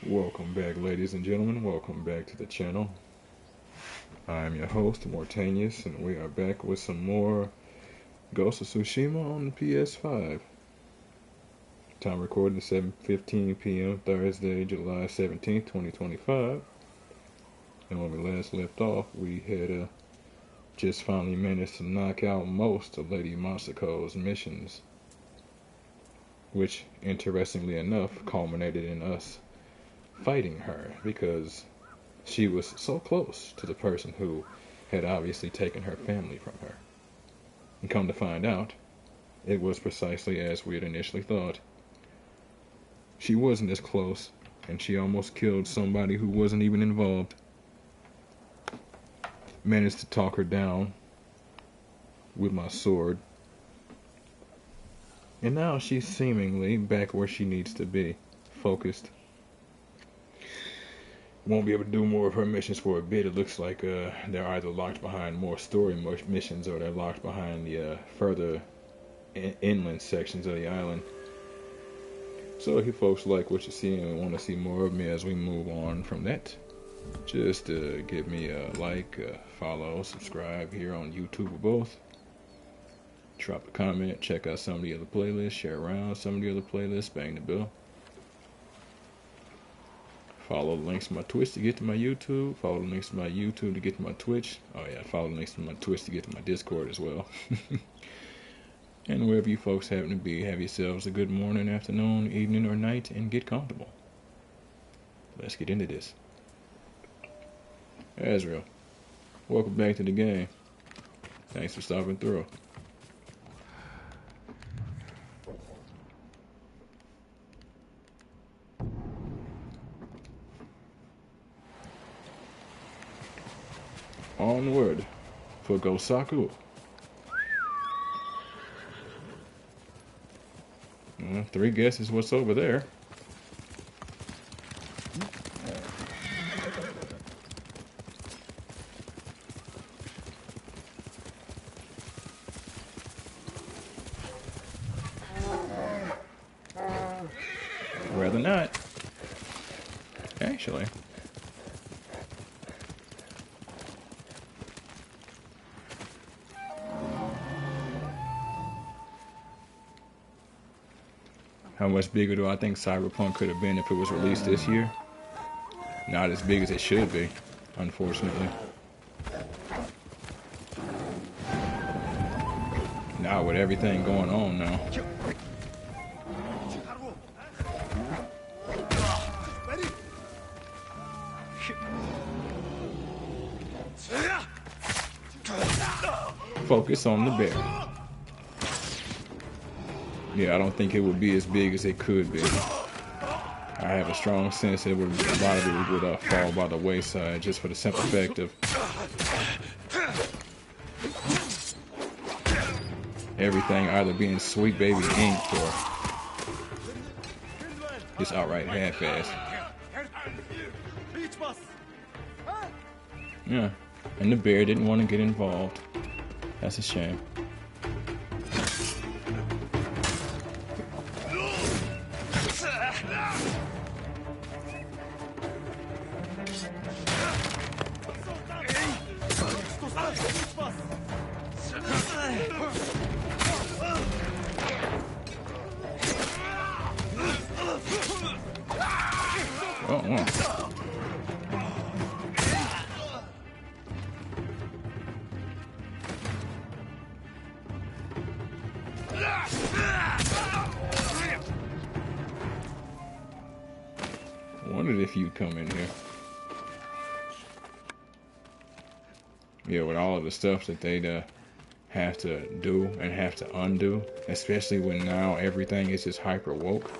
Welcome back, ladies and gentlemen. Welcome back to the channel. I am your host, Mortanius, and we are back with some more Ghost of Tsushima on the PS5. Time recording 7:15 p.m. Thursday, July 17th, 2025. And when we last left off, we had just finally managed to knock out most of Lady Masako's missions, which, interestingly enough, culminated in us fighting her because she was so close to the person who had obviously taken her family from her. And come to find out, it was precisely as we had initially thought. She wasn't as close, and she almost killed somebody who wasn't even involved. Managed to talk her down with my sword. And now she's seemingly back where she needs to be, focused. Won't be able to do more of her missions for a bit. It looks like they're either locked behind more story missions or they're locked behind the further inland sections of the island. So if you folks like what you see and want to see more of me as we move on from that, just give me a like, follow, subscribe here on YouTube or both. Drop a comment, check out some of the other playlists, share around some of the other playlists, bang the bell. Follow the links to my Twitch to get to my YouTube. Follow the links to my YouTube to get to my Twitch. Oh yeah, follow the links to my Twitch to get to my Discord as well. And wherever you folks happen to be, have yourselves a good morning, afternoon, evening, or night, and get comfortable. Let's get into this. Azrael, welcome back to the game. Thanks for stopping through. Onward for Gosaku. Three guesses what's over there. Rather not. Actually. How much bigger do I think Cyberpunk could have been if it was released this year? Not as big as it should be, unfortunately. Now with everything going on now. Focus on the bear. Yeah, I don't think it would be as big as it could be. I have a strong sense that a lot of it would fall by the wayside just for the simple fact of everything either being sweet baby inked or just outright half-assed. Yeah, and the bear didn't want to get involved. That's a shame. Wondered if you'd come in here. Yeah, with all of the stuff that they'd have to do and have to undo, especially when now everything is just hyper woke,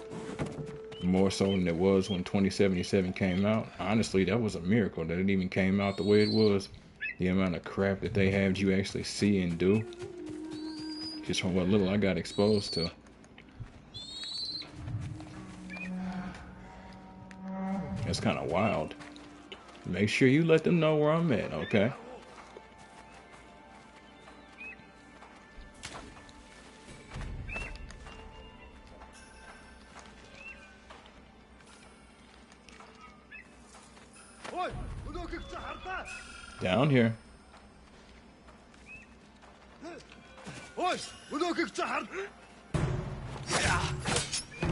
more so than it was when 2077 came out. Honestly, that was a miracle that it even came out the way it was. The amount of crap that they had you actually see and do, just from what little I got exposed to. It's kind of wild. Make sure you let them know where I'm at, okay? Down here.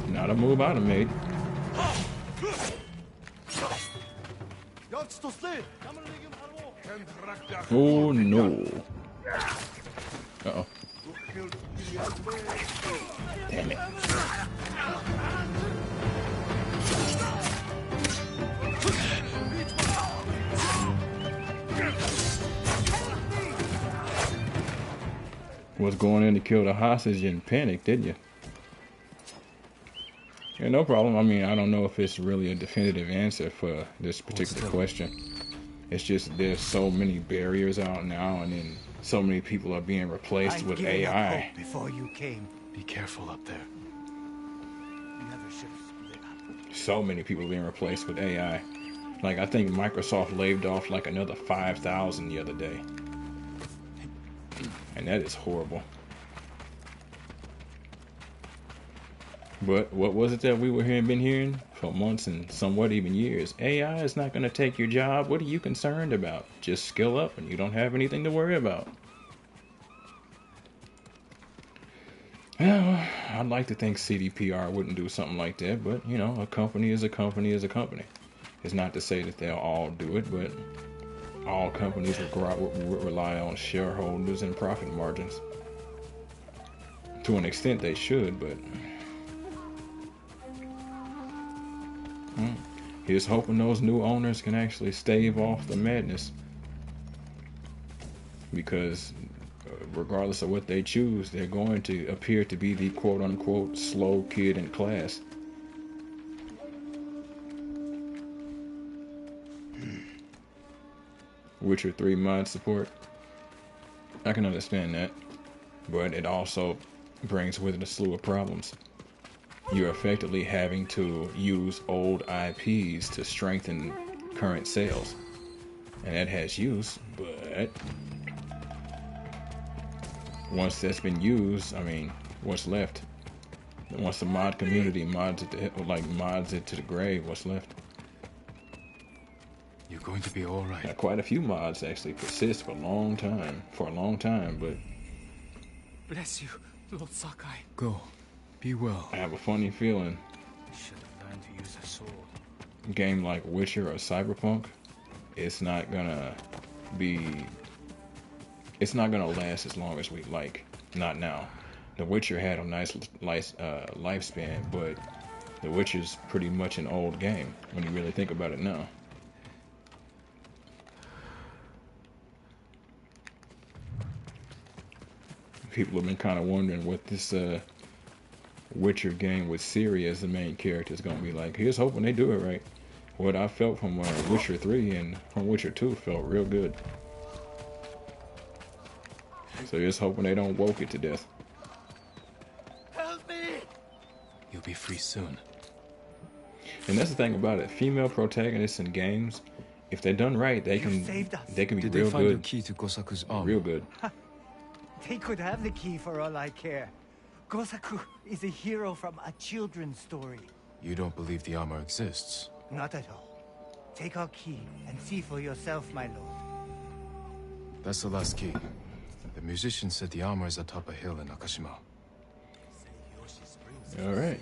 Not a move I'd have made. Oh no. Uh-oh. Damn it. Was going in to kill the hostage in panic, didn't you? Yeah, no problem. I mean, I don't know if it's really a definitive answer for this particular question. It's just there's so many barriers out now, and then so many people are being replaced with AI. Before you came. Be careful up there. Never should have split up. So many people being replaced with AI. Like, I think Microsoft laid off like another 5,000 the other day. And that is horrible. But what was it that we been hearing for months and somewhat even years? AI is not going to take your job. What are you concerned about? Just skill up and you don't have anything to worry about. Well, I'd like to think CDPR wouldn't do something like that, but, you know, a company is a company is a company. It's not to say that they'll all do it, but all companies rely on shareholders and profit margins. To an extent they should, but here's hoping those new owners can actually stave off the madness. Because regardless of what they choose, they're going to appear to be the quote-unquote slow kid in class. Witcher 3 mod support. I can understand that, but it also brings with it a slew of problems. You're effectively having to use old IPs to strengthen current sales, and that has use, but once that's been used, I mean, what's left? Once the mod community mods it to the grave, what's left? You're going to be all right. Now, quite a few mods actually persist for a long time, but Bless you, Lord Sakai. Go. Be well. I have a funny feeling I should have learned to use a sword. a game like Witcher or Cyberpunk, it's not gonna last as long as we like. Not now. The Witcher had a nice lifespan, but The Witcher's pretty much an old game when you really think about it now. People have been kind of wondering what this Witcher game with Ciri as the main character is going to be like. Here's hoping they do it right. What I felt from Witcher 3 and from Witcher 2 felt real good. So here's hoping they don't woke it to death. Help me! You'll be free soon. And that's the thing about it. Female protagonists in games, if they're done right, they can be Did real they find the good. key to Gosaku's armor? Real good. They could have the key for all I care. Gosaku is a hero from a children's story. You don't believe the armor exists? Not at all. Take our key and see for yourself, my lord. That's the last key. The musician said the armor is atop a hill in Nakashima. All right.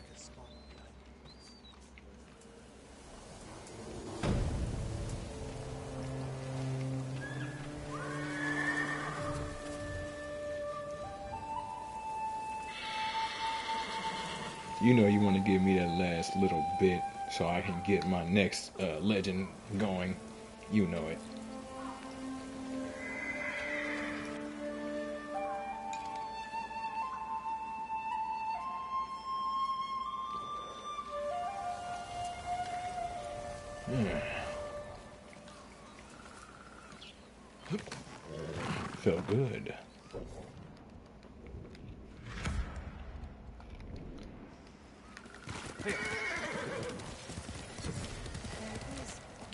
You know you want to give me that last little bit so I can get my next legend going. You know it. Felt good.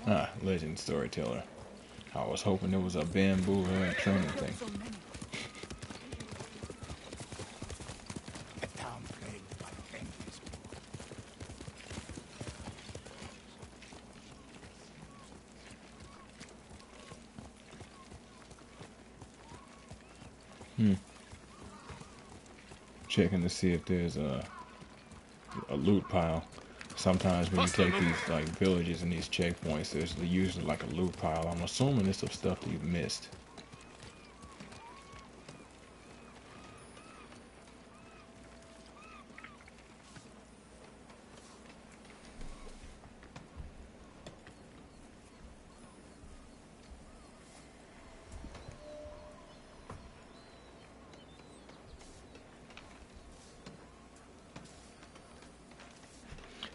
Ah, legend storyteller. I was hoping there was a bamboo training thing. A town plagued by endless war. checking to see if there's a loot pile. Sometimes when you take these like villages and these checkpoints, there's usually like a loot pile. I'm assuming it's some stuff that you've missed.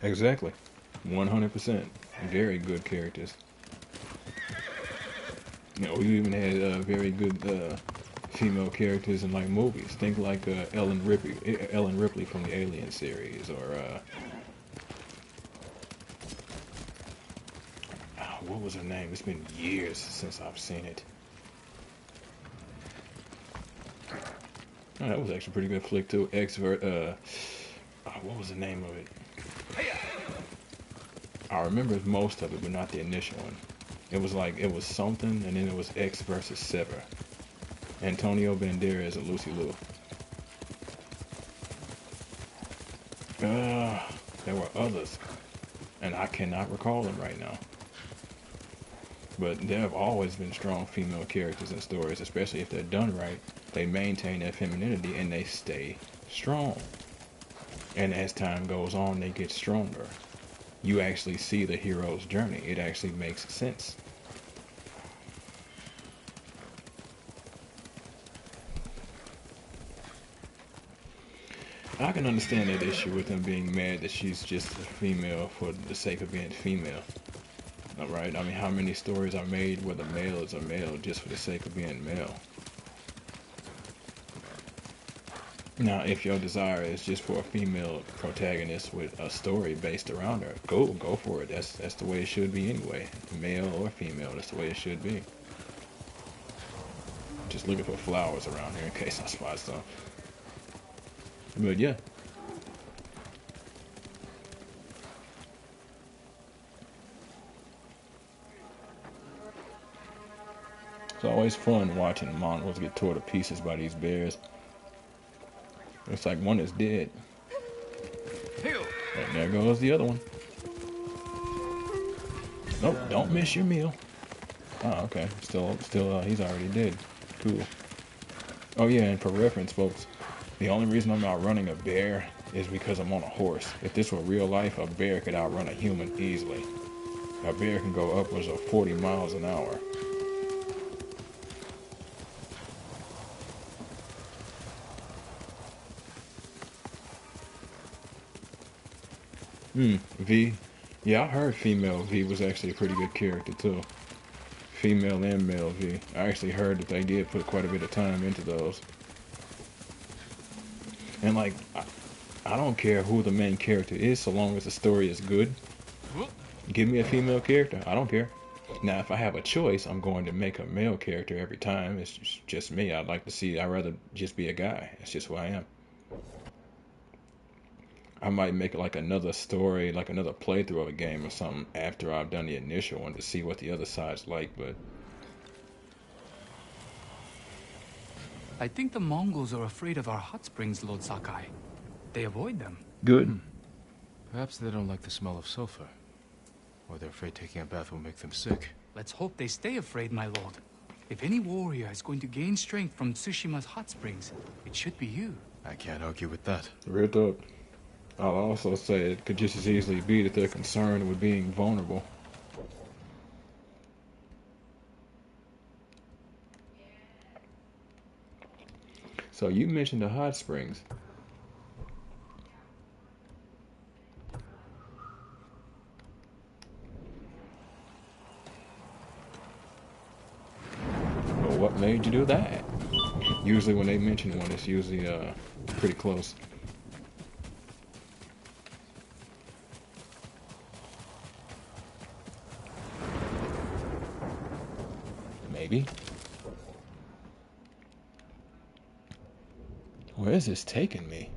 Exactly. 100%. Very good characters. You know, we even had very good female characters in like movies. Think like Ellen Ripley from the Alien series, or what was her name? It's been years since I've seen it. Oh, that was actually a pretty good flick too. What was the name of it? I remember most of it, but not the initial one. It was something, and then it was X versus Sever. Antonio Banderas and Lucy Liu. There were others, and I cannot recall them right now. But there have always been strong female characters in stories, especially if they're done right. They maintain their femininity and they stay strong. And as time goes on, they get stronger. You actually see the hero's journey. It actually makes sense. I can understand that issue with them being mad that she's just a female for the sake of being female. Alright? I mean, how many stories are made where the male is a male just for the sake of being male? Now, if your desire is just for a female protagonist with a story based around her, go for it. That's the way it should be anyway. Male or female, that's the way it should be. Just looking for flowers around here in case I spot some. But yeah. It's always fun watching mongrels get torn to pieces by these bears. It's like one is dead. And there goes the other one. Nope, don't miss your meal. Oh, okay. Still, he's already dead. Cool. Oh yeah, and for reference, folks, the only reason I'm outrunning a bear is because I'm on a horse. If this were real life, a bear could outrun a human easily. A bear can go upwards of 40 miles an hour. V. Yeah, I heard female V was actually a pretty good character too. Female and male V. I actually heard that they did put quite a bit of time into those. And like, I don't care who the main character is so long as the story is good. Give me a female character, I don't care. Now, if I have a choice, I'm going to make a male character every time. It's just me. I'd rather just be a guy. That's just who I am. I might make like another story, like another playthrough of a game or something after I've done the initial one to see what the other side's like, but... I think the Mongols are afraid of our hot springs, Lord Sakai. They avoid them. Good. Perhaps they don't like the smell of sulfur. Or they're afraid taking a bath will make them sick. Let's hope they stay afraid, my lord. If any warrior is going to gain strength from Tsushima's hot springs, it should be you. I can't argue with that. Real talk. I'll also say it could just as easily be that they're concerned with being vulnerable. So you mentioned the hot springs. Well, what made you do that? Usually when they mention one, it's usually pretty close. Maybe. Where is this taking me?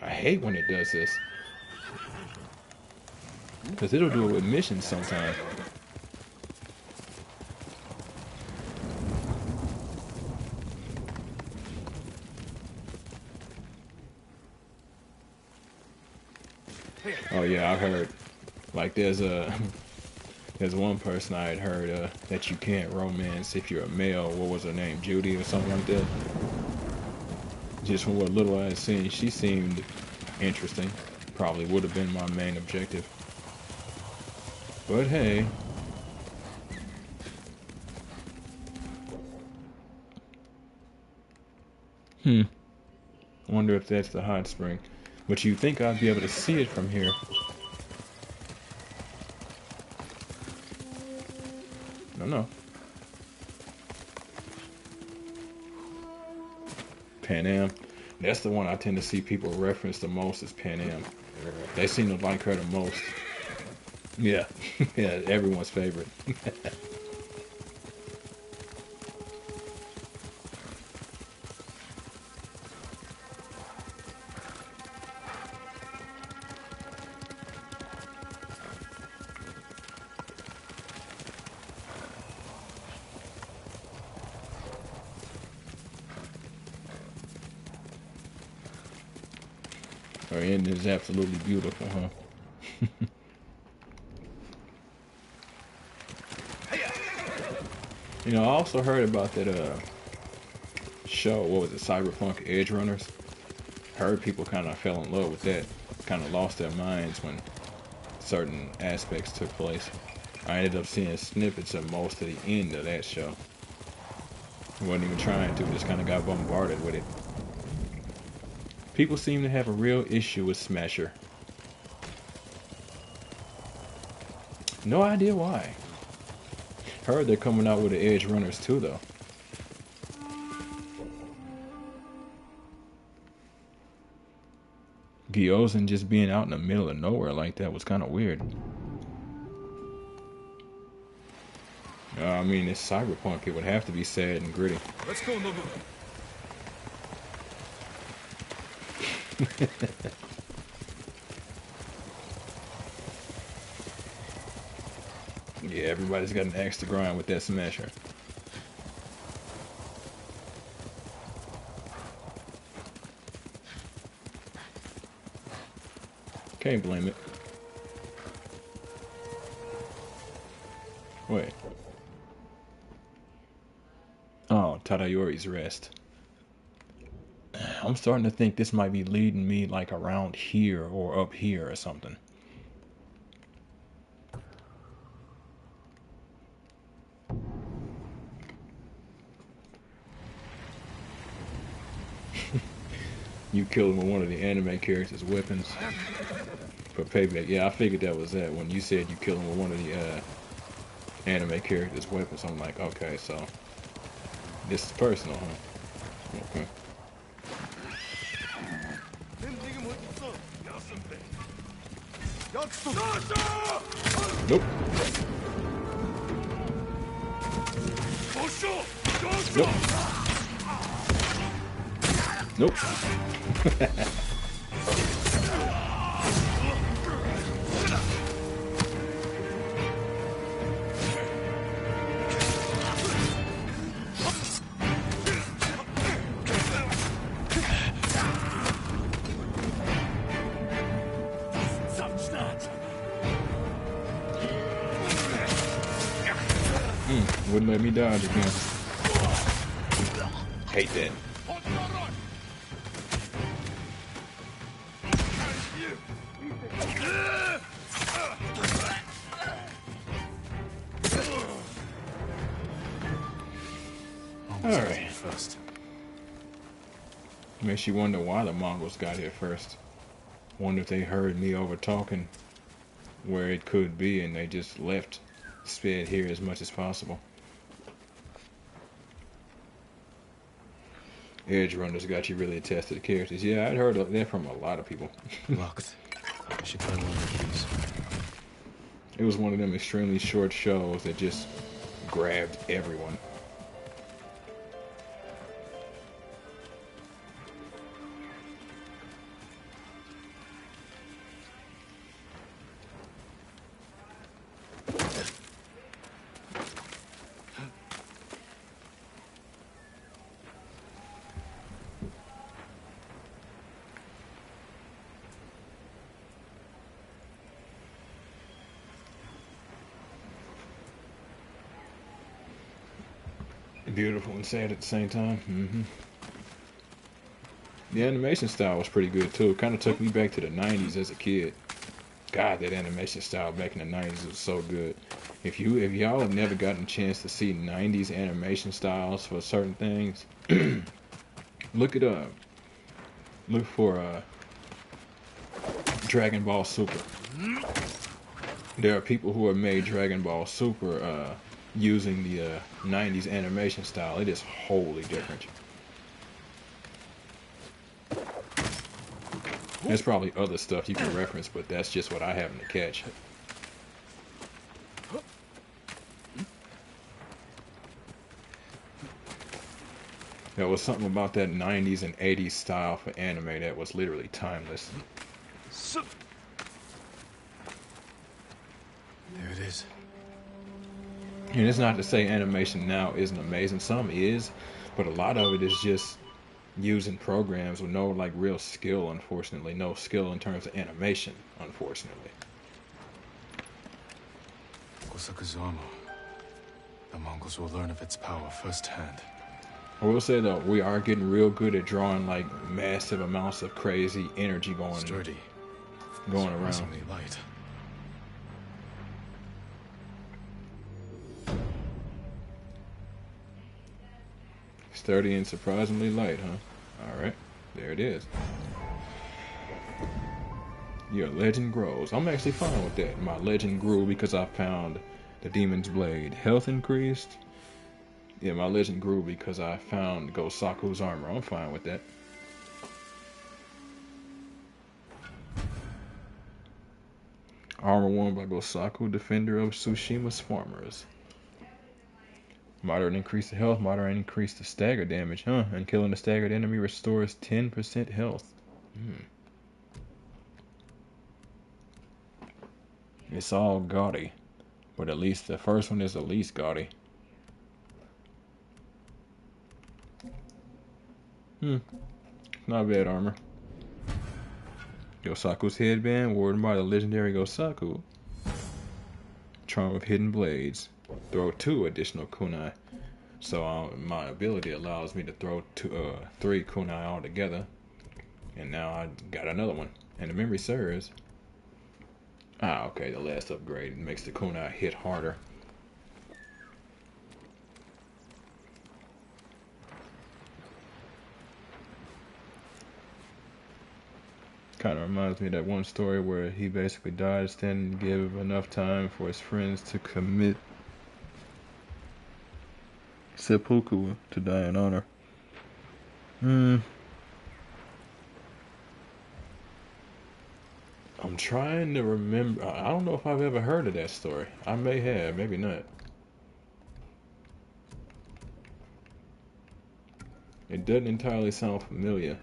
I hate when it does this. Because it'll do it with missions sometimes. Oh yeah, I heard. Like there's one person I had heard that you can't romance if you're a male. What was her name? Judy or something like that. Just from what little I had seen, she seemed interesting. Probably would have been my main objective. But hey. Wonder if that's the hot spring. But you think I'd be able to see it from here. No. Pan Am. That's the one I tend to see people reference the most is Pan Am. They seem to like her the most. Yeah. Yeah, everyone's favorite. Her end is absolutely beautiful, huh? You know, I also heard about that show, what was it, Cyberpunk Edge Runners? Heard people kind of fell in love with that. Kind of lost their minds when certain aspects took place. I ended up seeing snippets of most of the end of that show. I wasn't even trying to, just kind of got bombarded with it. People seem to have a real issue with Smasher. No idea why. Heard they're coming out with the Edge Runners too, though. Gyozan just being out in the middle of nowhere like that was kind of weird. I mean, it's cyberpunk. It would have to be sad and gritty. Let's go, Nobu. Yeah, everybody's got an axe to grind with that Smasher. Can't blame it. Wait. Oh, Tadayori's rest. I'm starting to think this might be leading me like around here or up here or something. You killed him with one of the anime characters' weapons for payback. Yeah, I figured that was that. When you said you killed him with one of the anime characters' weapons, I'm like, okay, so this is personal, huh? Okay. Nope. Nope. Nope. Wouldn't let me dodge again. Hate that. Alright. First. Makes you wonder why the Mongols got here first. Wonder if they heard me over talking where it could be and they just left, sped here as much as possible. Edge Runners got you really attached to the characters. Yeah, I'd heard of that from a lot of people. Locked. I should find one of the keys. It was one of them extremely short shows that just grabbed everyone. Beautiful and sad at the same time. The animation style was pretty good too. Kind of took me back to the 90s as a kid. God, that animation style back in the 90s was so good. If y'all have never gotten a chance to see 90s animation styles for certain things, look it up. Look for Dragon Ball Super. There are people who have made Dragon Ball Super using the 90s animation style. It is wholly different. There's probably other stuff you can reference, but that's just what I happen to catch. There was something about that 90s and 80s style for anime that was literally timeless. There it is. And it's not to say animation now isn't amazing. Some is, but a lot of it is just using programs with no like real skill, unfortunately. No skill in terms of animation, unfortunately. Gosaku's armor. The Mongols will learn of its power firsthand. I will say though, we are getting real good at drawing like massive amounts of crazy energy going Sturdy. around. Surprisingly light. Sturdy and surprisingly light, huh? Alright, there it is. Your legend grows. I'm actually fine with that. My legend grew because I found the Demon's Blade. Health increased. Yeah, my legend grew because I found Gosaku's armor. I'm fine with that. Armor worn by Gosaku, defender of Tsushima's farmers. Moderate increase to health, moderate increase to stagger damage, huh? And killing a staggered enemy restores 10% health. It's all gaudy, but at least the first one is the least gaudy. Not bad armor. Gosaku's headband, worn by the legendary Gosaku. Charm of Hidden Blades. Throw 2 additional kunai. So my ability allows me to throw 3 kunai all together. And now I got another one. And the memory serves. Okay, the last upgrade makes the kunai hit harder. Kind of reminds me of that one story where he basically died standing to give enough time for his friends to commit seppuku to die in honor. I'm trying to remember. I don't know if I've ever heard of that story. I may have, maybe not. It doesn't entirely sound familiar.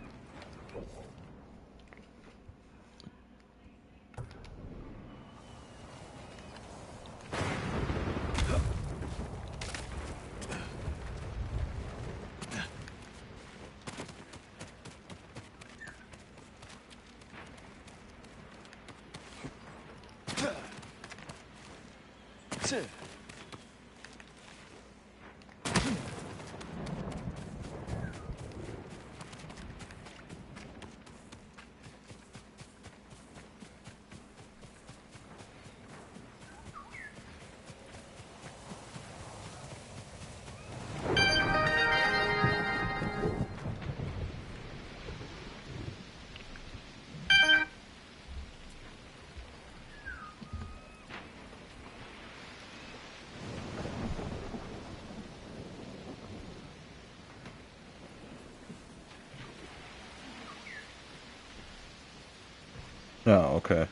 Oh, okay.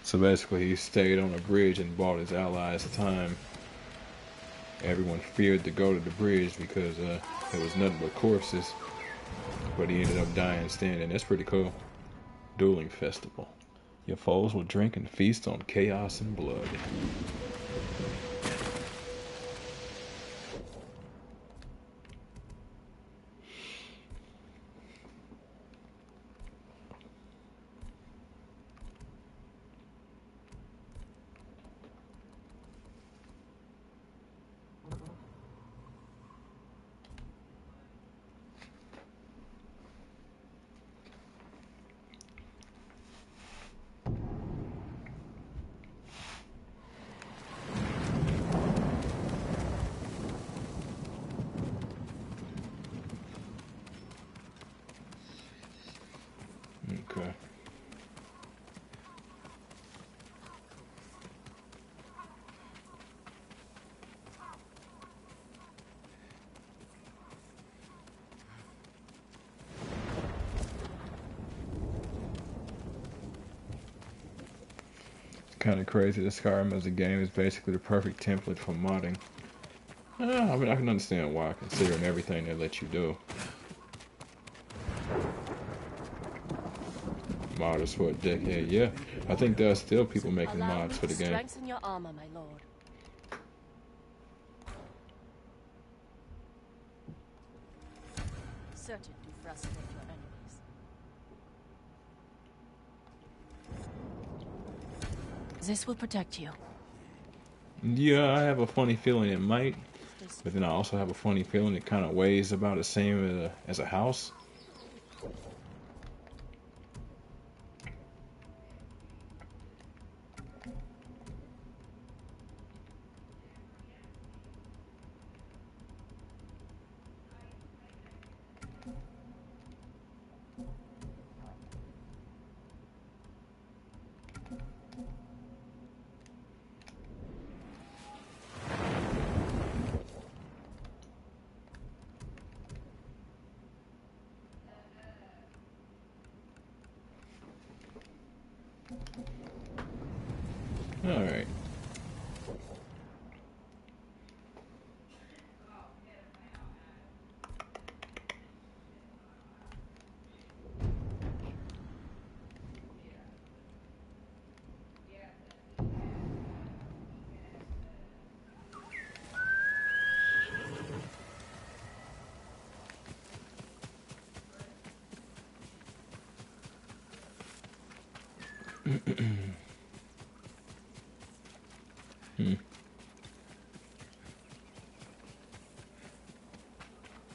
So basically, he stayed on a bridge and bought his allies time. Everyone feared to go to the bridge because there was nothing but corpses. But he ended up dying standing. That's pretty cool. Dueling Festival. Your foes will drink and feast on chaos and blood. Okay. Kind of crazy that Skyrim as a game is basically the perfect template for modding. I mean, I can understand why, considering everything they let you do. Modders for a decade, yeah. I think there are still people making mods for the game. Strengthen your armor, my lord. Certain to frustrate your enemies. This will protect you. Yeah, I have a funny feeling it might, but then I also have a funny feeling it kind of weighs about the same as a house. All right.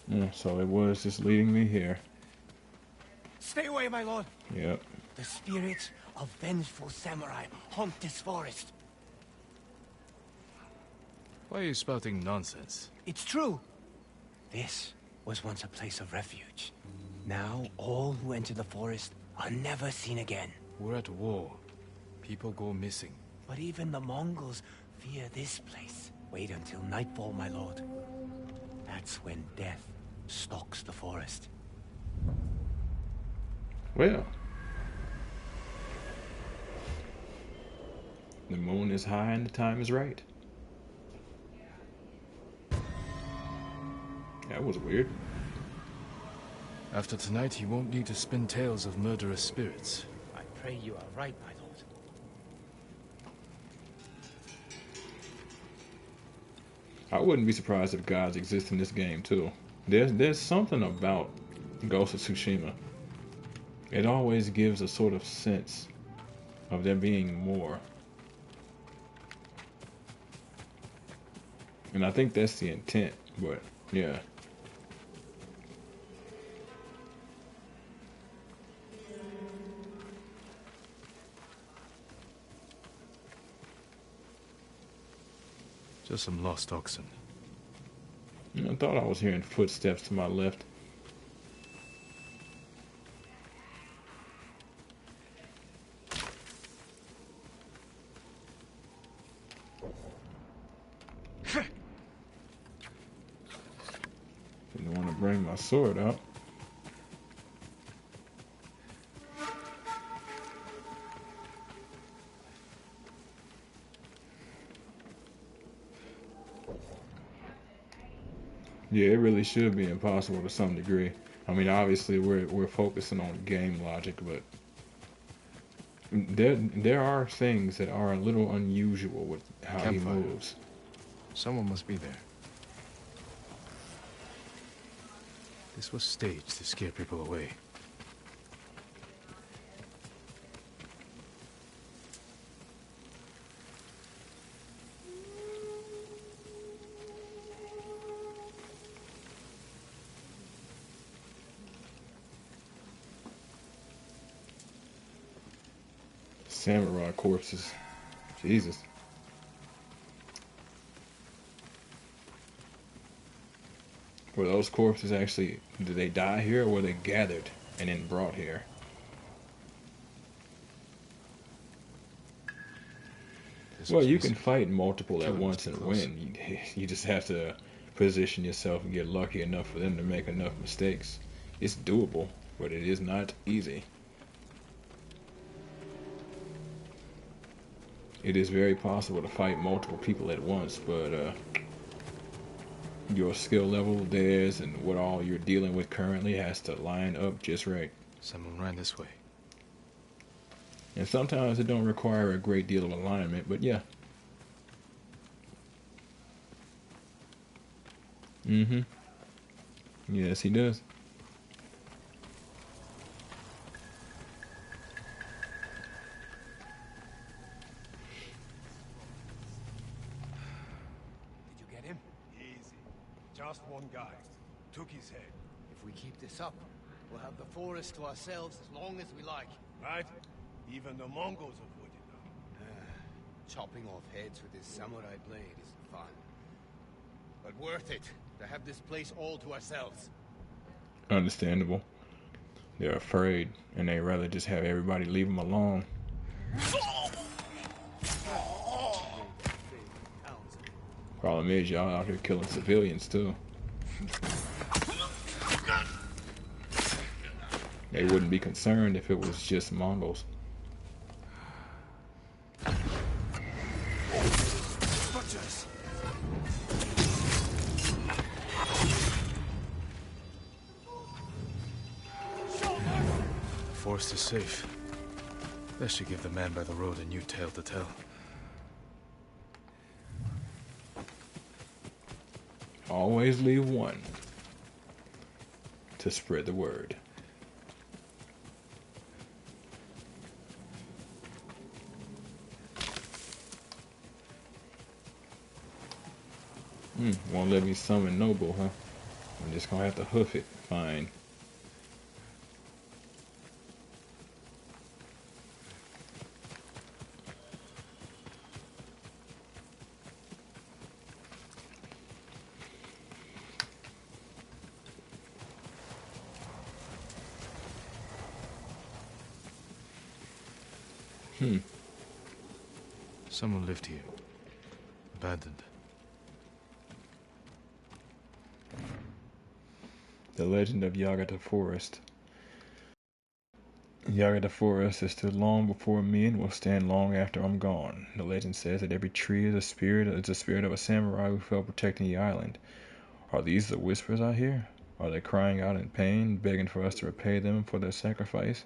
Yeah, so it was just leading me here. Stay away, my lord. Yep. The spirits of vengeful samurai haunt this forest. Why are you spouting nonsense? It's true. This was once a place of refuge. Now, all who enter the forest are never seen again. We're at war. People go missing. But even the Mongols fear this place. Wait until nightfall, my lord. That's when death stalks the forest. Well, the moon is high and the time is right. That was weird. After tonight, you won't need to spin tales of murderous spirits. I pray you are right, my lord. I wouldn't be surprised if gods exist in this game too. There's something about Ghost of Tsushima. It always gives a sort of sense of there being more. And I think that's the intent, but yeah. Just some lost oxen. I thought I was hearing footsteps to my left. Didn't want to bring my sword out. Yeah, it really should be impossible to some degree. I mean, obviously we're focusing on game logic, but there are things that are a little unusual with how he Campfire. moves. Someone must be there. This was staged to scare people away. Samurai corpses. Jesus. Were those corpses actually, did they die here or were they gathered and then brought here? This Well, was you can recent. fight multiple at Killing must once be and close. win. You just have to position yourself and get lucky enough for them to make enough mistakes. It's doable, but it is not easy. It is very possible to fight multiple people at once, but your skill level, theirs, and what all you're dealing with currently has to line up just right. Someone ran this way. And sometimes it don't require a great deal of alignment, but yeah. Mm-hmm. Yes, he does. Did you get him? Easy. Just one guy. Took his head. If we keep this up, we'll have the forest to ourselves as long as we like. Right? Even the Mongols avoid it now. Chopping off heads with this samurai blade isn't fun. But worth it to have this place all to ourselves. Understandable. They're afraid, and they rather just have everybody leave them alone. Problem is, y'all out here killing civilians too. They wouldn't be concerned if it was just Mongols. Butchers! The forest is safe. That should give the man by the road a new tale to tell. Always leave one to spread the word. Won't let me summon Noble, huh? I'm just gonna have to hoof it. Fine. Someone lived here. Abandoned. The legend of Yagata Forest. Yagata Forest has stood long before me and will stand long after I'm gone. The legend says that every tree is the spirit of a samurai who fell protecting the island. Are these the whispers I hear? Are they crying out in pain, begging for us to repay them for their sacrifice?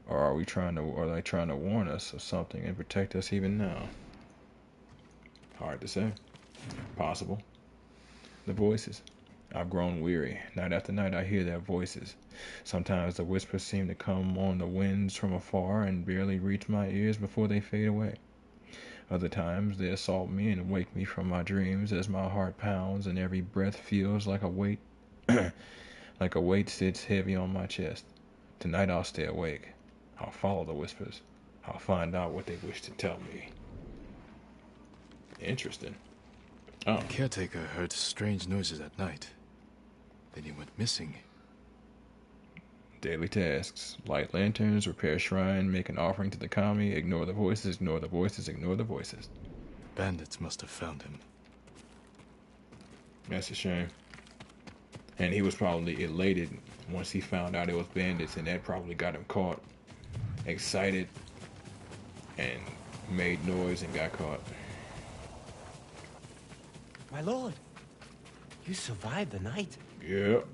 Or are they trying to warn us of something and protect us even now? Hard to say. Possible. The voices. I've grown weary. Night after night I hear their voices. Sometimes the whispers seem to come on the winds from afar and barely reach my ears before they fade away. Other times they assault me and wake me from my dreams as my heart pounds and every breath feels like a weight like a weight sits heavy on my chest. Tonight I'll stay awake. I'll follow the whispers. I'll find out what they wish to tell me. Interesting. Oh. The caretaker heard strange noises at night. Then he went missing. Daily tasks. Light lanterns, repair shrine, make an offering to the kami, ignore the voices, ignore the voices, ignore the voices. Bandits must have found him. That's a shame. And he was probably elated once he found out it was bandits, and that probably got him caught. Excited and made noise and got caught. My lord, you survived the night. Yep.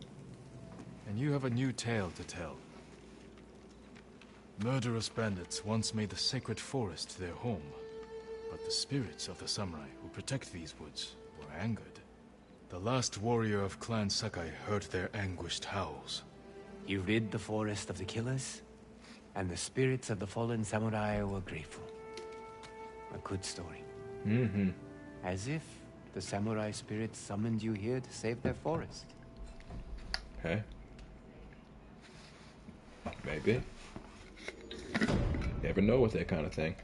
And you have a new tale to tell. Murderous bandits once made the sacred forest their home. But the spirits of the samurai who protect these woods were angered. The last warrior of Clan Sakai heard their anguished howls. You rid the forest of the killers, and the spirits of the fallen samurai were grateful. A good story. Mm-hmm. As if the samurai spirits summoned you here to save their forest. Okay. Maybe. Never know with that kind of thing.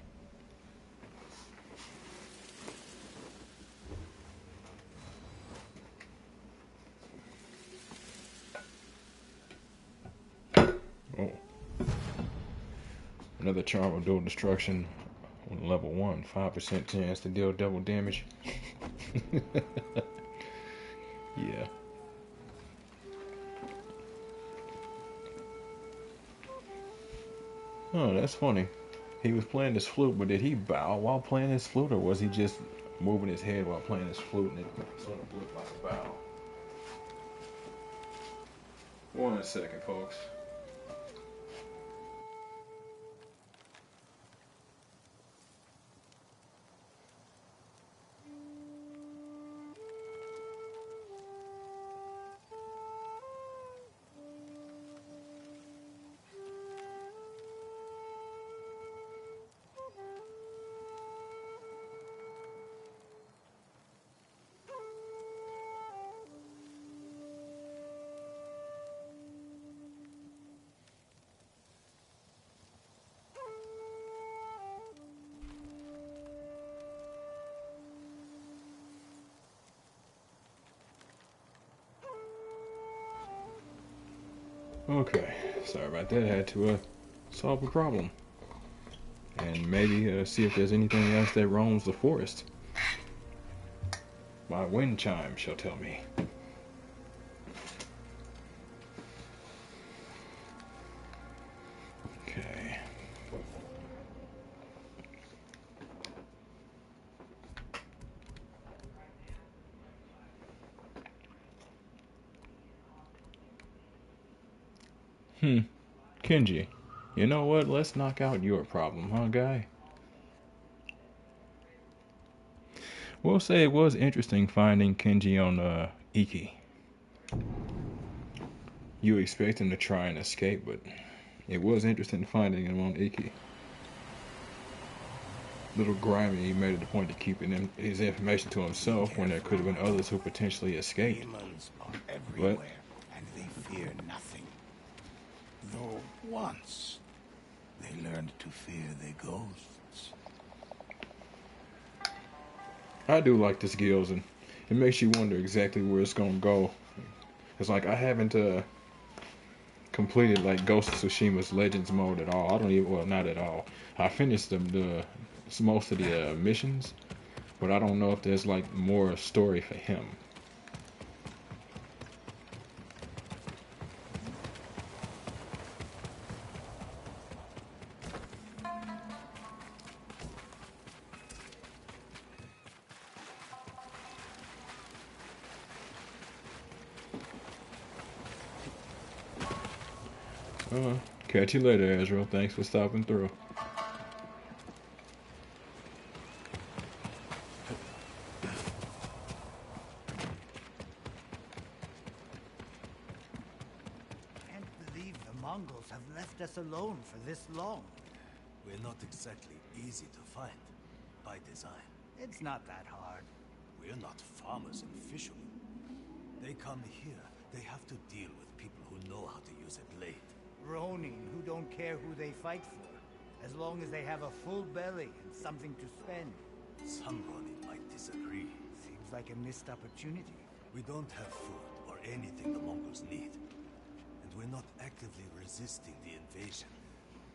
Oh. Another charm of dual destruction. Level 1, 5% chance to deal double damage. Yeah. Oh, that's funny. He was playing his flute, but did he bow while playing his flute, or was he just moving his head while playing his flute and it sort of looked like a bow? 1 second, folks. Okay, sorry about that. I had to solve a problem. And maybe see if there's anything else that roams the forest. My wind chime shall tell me. Okay. Kenji, you know what? Let's knock out your problem, huh, guy? We'll say it was interesting finding Kenji on Iki. You expect him to try and escape, but it was interesting finding him on Iki. Little grimy, he made it a point to keep his information to himself when there could have been others who potentially escaped. Demons are everywhere, and they fear nothing. Though once they learned to fear their ghosts. I do like this Gills, and it makes you wonder exactly where it's gonna go. It's like I haven't completed like Ghost of Tsushima's Legends mode at all. I don't even, well, not at all. I finished the most of the missions, but I don't know if there's like more story for him. Catch you later, Ezreal. Thanks for stopping through. Can't believe the Mongols have left us alone for this long. We're not exactly easy to find, by design. It's not that hard. We're not farmers and fishermen. They come here, they have to deal with people who know how to use a blade. Ronin who don't care who they fight for, as long as they have a full belly and something to spend. Some Ronin might disagree. Seems like a missed opportunity. We don't have food or anything the Mongols need. And we're not actively resisting the invasion.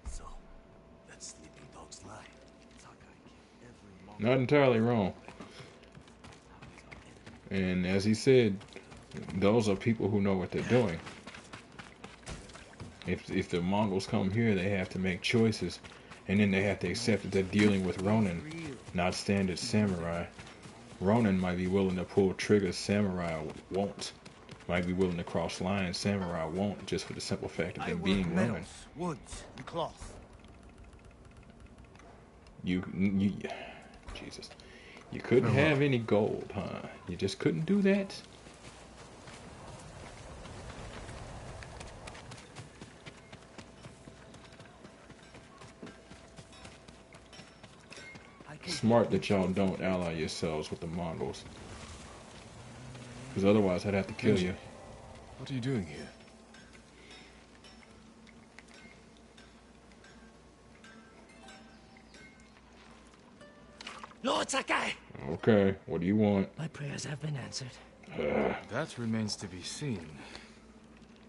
So, let sleeping dogs lie. Not entirely wrong. And as he said, those are people who know what they're doing. If the Mongols come here, they have to make choices, and then they have to accept that they're dealing with Ronin, not standard samurai. Ronin might be willing to pull triggers, samurai won't. Might be willing to cross lines, samurai won't, just for the simple fact of them being Ronin. Metals, woods, and cloth. You Jesus. You couldn't have any gold, huh? You just couldn't do that? Smart that y'all don't ally yourselves with the Mongols. Because otherwise I'd have to kill you. What are you doing here? Lord Sakai! Okay, what do you want? My prayers have been answered. That remains to be seen.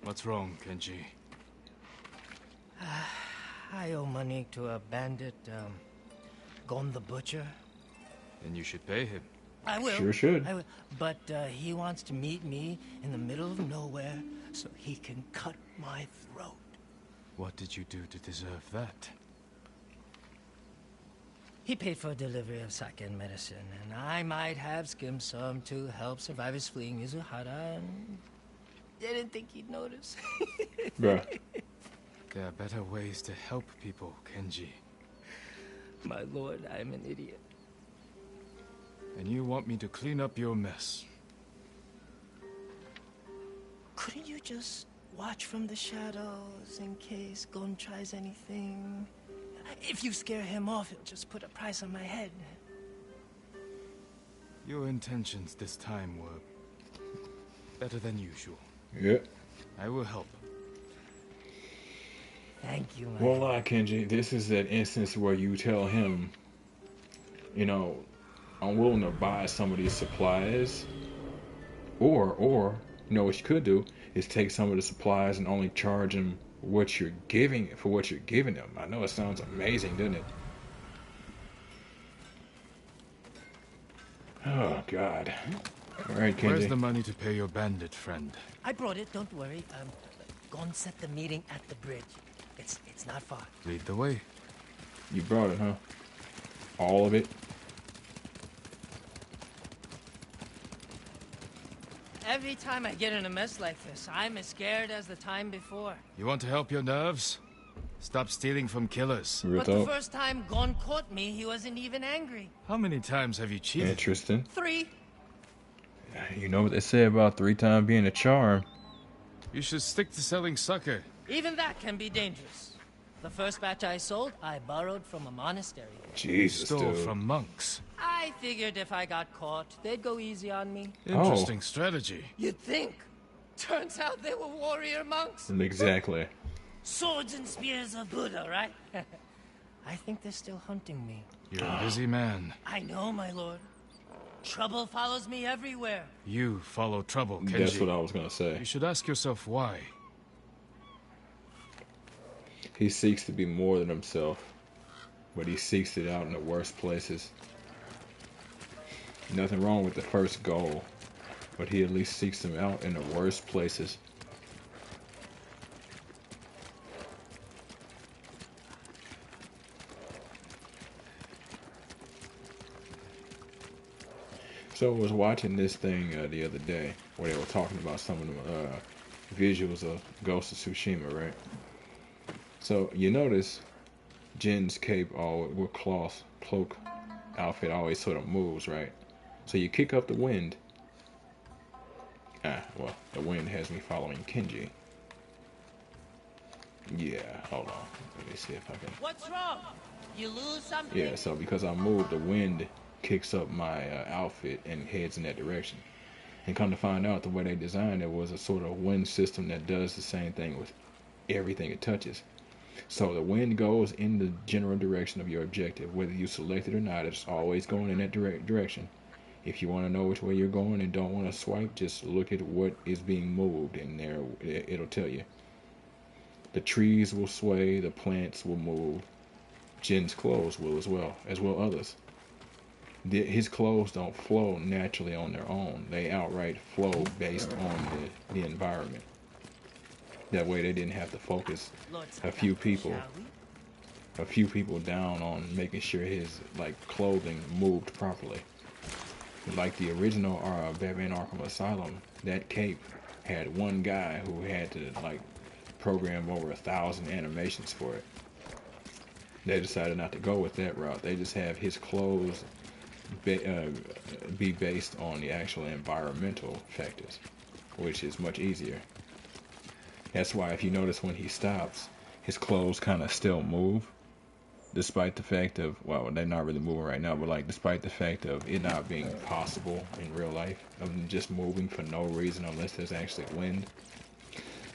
What's wrong, Kenji? I owe money to a bandit, Gon the Butcher? Then you should pay him. I will. Sure should. I will. But he wants to meet me in the middle of nowhere so he can cut my throat. What did you do to deserve that? He paid for delivery of sake and medicine, and I might have skimmed some to help survivors fleeing Mizuhara, and didn't think he'd notice. Bruh. There are better ways to help people, Kenji. My lord, I'm an idiot. And you want me to clean up your mess. Couldn't you just watch from the shadows in case Gon tries anything? If you scare him off, he'll just put a price on my head. Your intentions this time were better than usual. Yep. I will help. Thank you, my Won't lord. lie, Kenji. This is that instance where you tell him, you know, I'm willing to buy some of these supplies. Or, you know, what you could do is take some of the supplies and only charge them what you're giving for what you're giving them. I know it sounds amazing, doesn't it? Oh God. All right, Kenji. Where's the money to pay your bandit friend? I brought it, don't worry. Gon set the meeting at the bridge. It's not far. Lead the way. You brought it, huh? All of it? Every time I get in a mess like this, I'm as scared as the time before. You want to help your nerves? Stop stealing from killers. Real But the talk. first time Gon caught me, he wasn't even angry. How many times have you cheated? Interesting. 3. You know what they say about 3 times being a charm. You should stick to selling sake. Even that can be dangerous. The first batch I sold, I borrowed from a monastery. Jesus, Stole dude. from monks. I figured if I got caught, they'd go easy on me. Interesting strategy. You'd think. Turns out they were warrior monks. Exactly. Swords and spears of Buddha, right? I think they're still hunting me. You're a busy man. I know, my lord. Trouble follows me everywhere. You follow trouble, Kenji. That's what I was gonna say. You should ask yourself why. He seeks to be more than himself, but he seeks it out in the worst places. Nothing wrong with the first goal, but he at least seeks them out in the worst places. So I was watching this thing the other day where they were talking about some of the visuals of Ghost of Tsushima, right? So you notice Jin's cape with cloak outfit always sort of moves, right? So you kick up the wind. Well, the wind has me following Kenji. Yeah, hold on. Let me see if I can. What's wrong? You lose something? Yeah, so because I move, the wind kicks up my outfit and heads in that direction. And come to find out, the way they designed it was a sort of wind system that does the same thing with everything it touches. So the wind goes in the general direction of your objective, whether you select it or not. It's always going in that direction. If you want to know which way you're going and don't want to swipe, just look at what is being moved, and there it'll tell you. The trees will sway, the plants will move. Jin's clothes will as well others. His clothes don't flow naturally on their own. They outright flow based on the environment. That way they didn't have to focus a few people down on making sure his clothing moved properly. Like the original Batman Arkham Asylum, that cape had one guy who had to program over 1,000 animations for it. They decided not to go with that route. They just have his clothes be based on the actual environmental factors, which is much easier. That's why if you notice when he stops, his clothes kind of still move, despite the fact of, well, they're not really moving right now, but despite the fact of it not being possible in real life, of them just moving for no reason unless there's actually wind.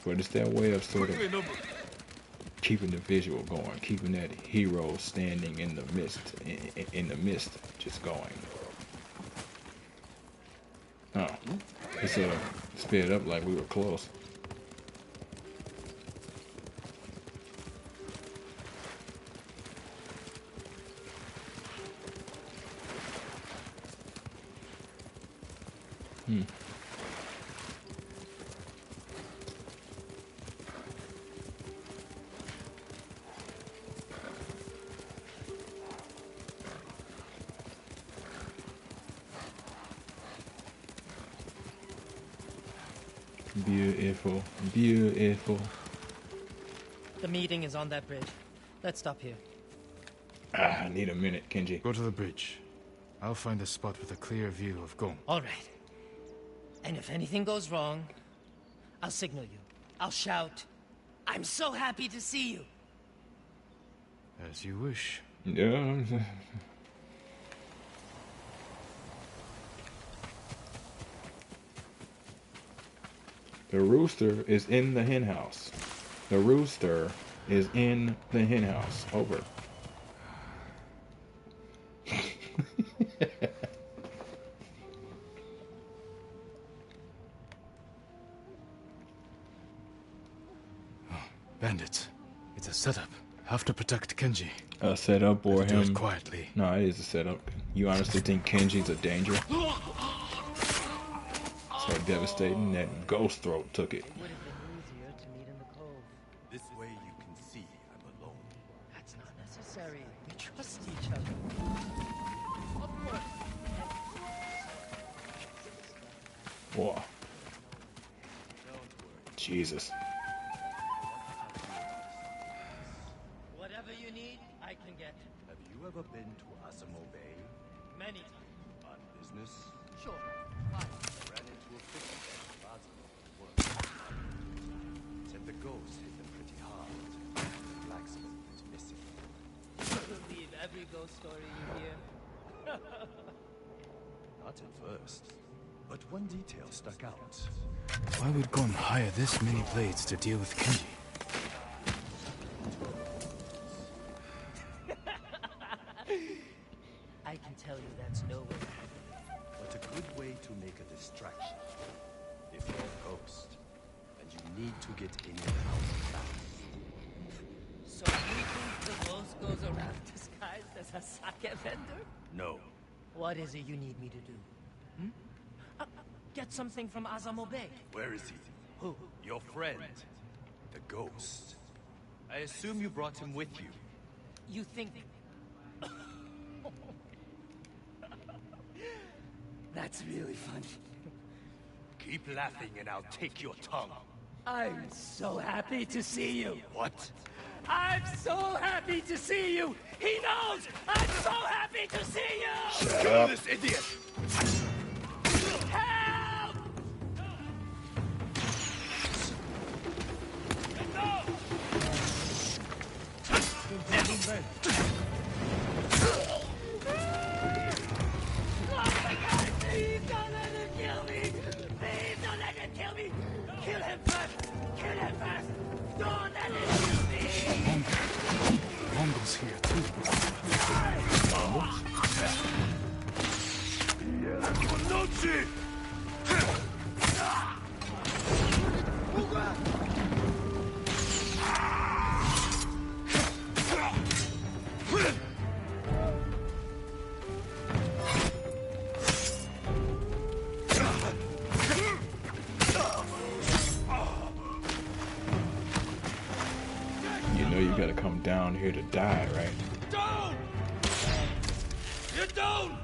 But it's their way of sort of keeping the visual going, keeping that hero standing in the mist, just going. Oh, it's sped up like we were close. Beautiful, beautiful. The meeting is on that bridge. Let's stop here. I need a minute, Kenji. Go to the bridge. I'll find a spot with a clear view of Gong. All right. And if anything goes wrong, I'll signal you. I'll shout, "I'm so happy to see you!" As you wish. Yeah. The rooster is in the hen house. The rooster is in the hen house. Over. Bandits. It's a setup. Have to protect Kenji. A setup or Do him? it quietly. No, it is a setup. You honestly think Kenji's a danger? So devastating that Ghost Throat took it. Would have been easier to meet in the cove. This way you can see I'm alone. That's not necessary. We trust each other. Of course. Whoa. Jesus. Whatever you need, I can get. Have you ever been to Asamo Bay? Many times. On business? Sure. Why? I ran into a fisherman in Asamo at work. Said the ghost hit them pretty hard. The blacksmith is missing. Believe every ghost story you hear. Not at first. But one detail stuck out. Why would Gon hire this many blades to deal with Kenji? I can tell you that's no way. But a good way to make a distraction. If you're a ghost, and you need to get in and out fast. So you think the ghost goes around disguised as a sake vendor? No. What is it you need me to do? Get something from Asamo Bay. Where is he? Who? Your friend. The ghost. I assume you brought him with you. You think... That's really funny. Keep laughing and I'll take your tongue. I'm so happy to see you. What? I'm so happy to see you. He knows. I'm so happy to see you. Kill this idiot! Help! Oh my God! Please don't let him kill me. Please don't let him kill me. Kill him first. Kill him first. Don't let him kill me. Mongols here too. You know you gotta come down here to die, right? Down! You're down!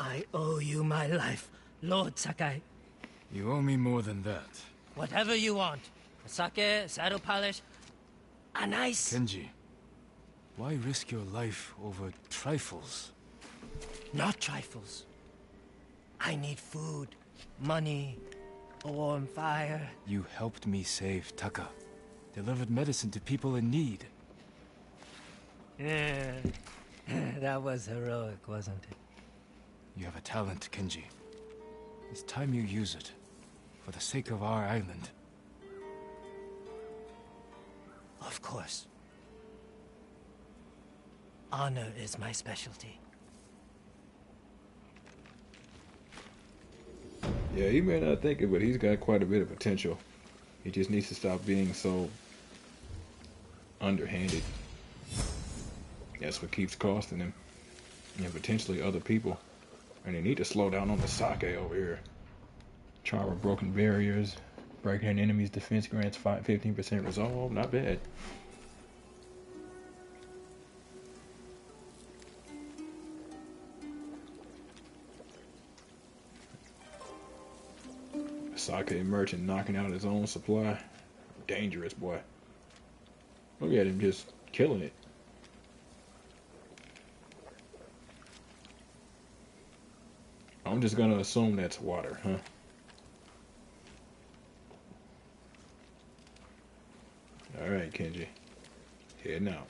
I owe you my life, Lord Sakai. You owe me more than that. Whatever you want. A sake, a saddle polish, a nice... Kenji, why risk your life over trifles? Not trifles. I need food, money, a warm fire. You helped me save Taka. Delivered medicine to people in need. Yeah, that was heroic, wasn't it? You have a talent, Kenji. It's time you use it. For the sake of our island. Of course. Honor is my specialty. Yeah, he may not think it, but he's got quite a bit of potential. He just needs to stop being so underhanded. That's what keeps costing him. And potentially other people. And they need to slow down on the sake over here. Charm of broken barriers. Breaking an enemy's defense grants 15% resolve. Not bad. Sake merchant knocking out his own supply. Dangerous, boy. Look at him just killing it. I'm just gonna assume that's water, huh? Alright, Kenji. Heading out.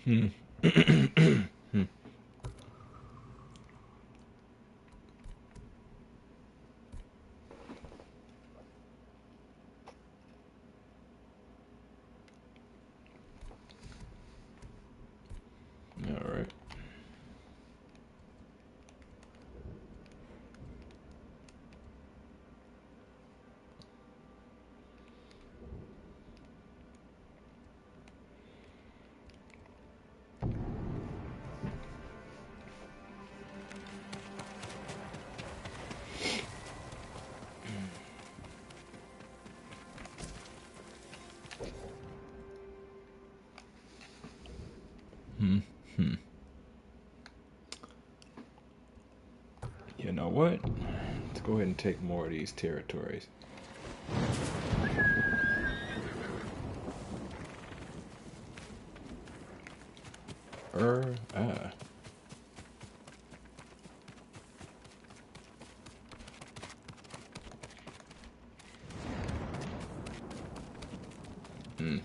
Hmm. All right. You know what? Let's go ahead and take more of these territories. Ah. Hmm.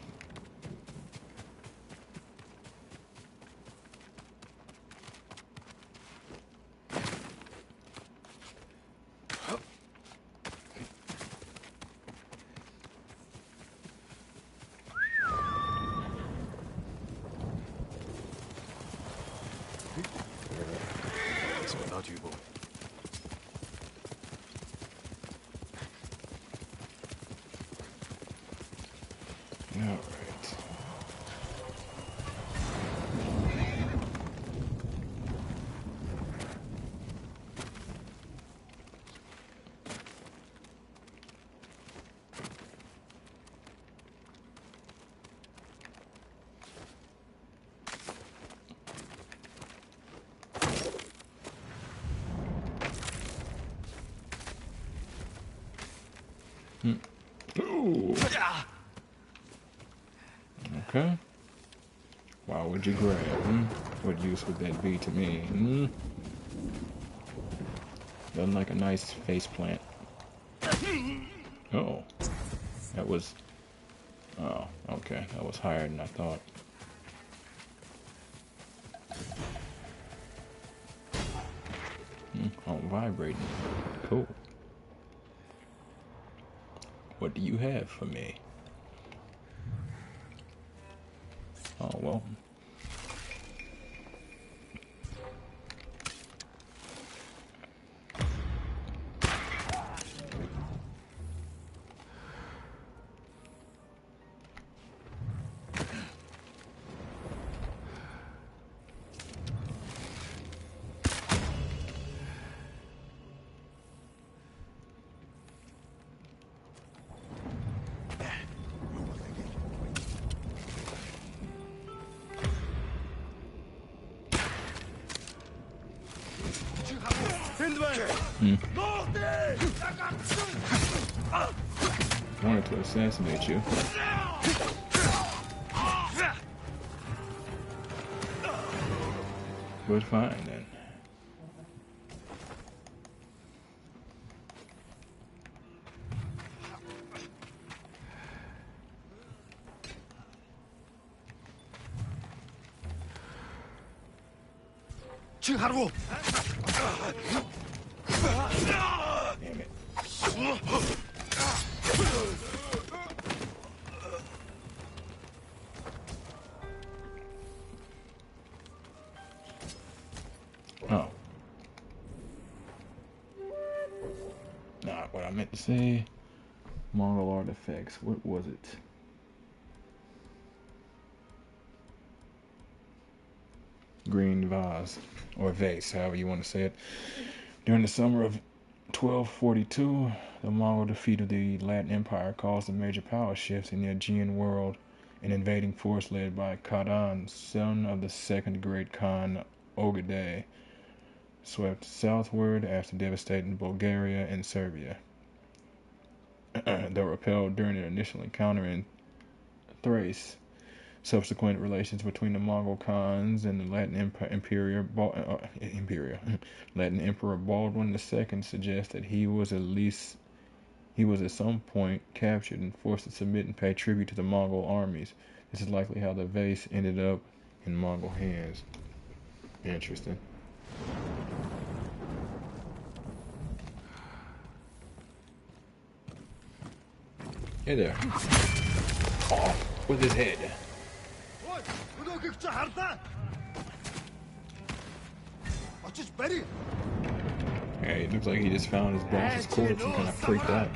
It's without you, boy. All right. Ooh. Okay. Why would you grab? What use would that be to me? Doesn't like a nice face plant. Oh. That was... Oh, okay. That was higher than I thought. Oh, vibrating. Cool. What do you have for me? Oh, well. Wanted to assassinate you. But fine then. Damn it. Oh. Not what I meant to say. Mongol artifacts. What was it? Green vase, or vase, however you want to say it. During the summer of 1242, the Mongol defeat of the Latin Empire caused a major power shift in the Aegean world. An invading force led by Kadan, son of the second great Khan Ogedei, swept southward after devastating Bulgaria and Serbia. Though repelled during an initial encounter in Thrace, subsequent relations between the Mongol Khans and the Latin Latin Emperor Baldwin II suggest that he was at some point captured and forced to submit and pay tribute to the Mongol armies. This is likely how the vase ended up in Mongol hands. Interesting. Hey there. Off with his head. Hey, it looks like he just found his boss's corpse and kind of freaked out.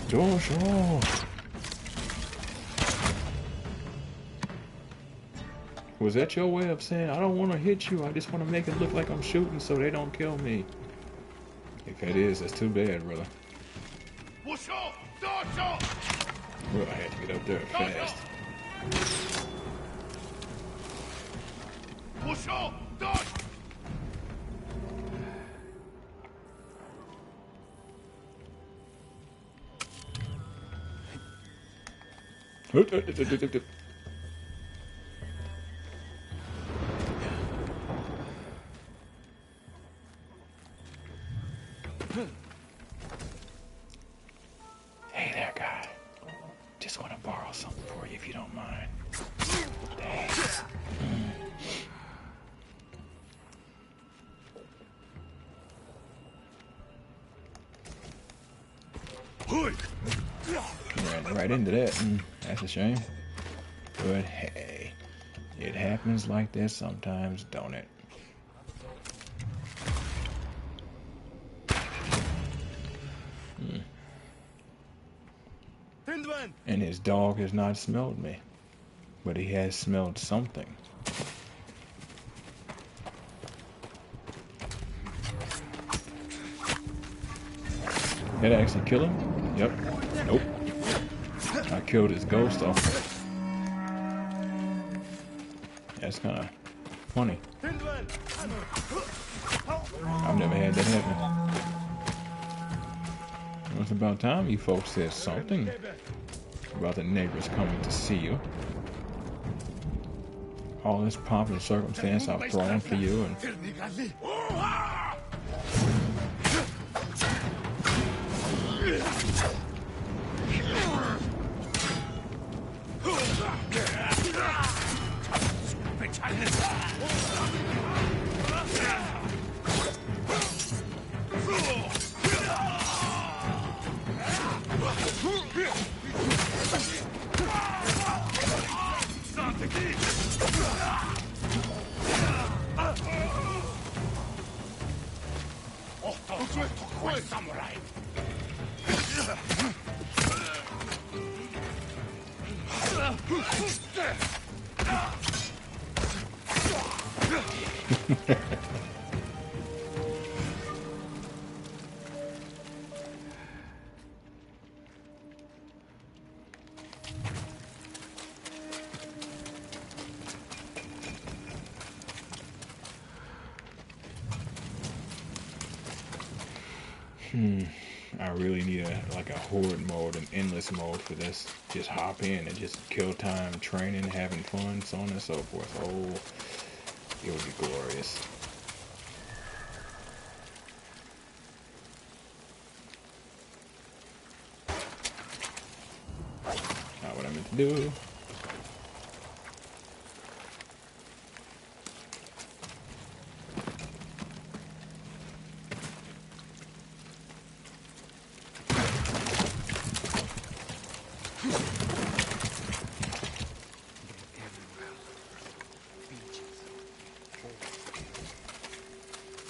Joshua! Was that your way of saying, I don't want to hit you, I just want to make it look like I'm shooting so they don't kill me? If that is, that's too bad, brother. Well, I had to get up there fast. Hey there, guy. Just want to borrow something for you if you don't mind. Thanks. Ran right into that. That's a shame. But hey, it happens like this sometimes, don't it? And his dog has not smelled me, but he has smelled something. Did I actually kill him? Yep. Nope. I killed his ghost though. That's kind of funny. I've never had that happen. It's about time you folks said something about the neighbors coming to see you. All this pomp and circumstance I've thrown for you, and I really need a horde mode, an endless mode for this. Just hop in and just kill time, training, having fun, so on and so forth. Oh, it would be glorious. to do.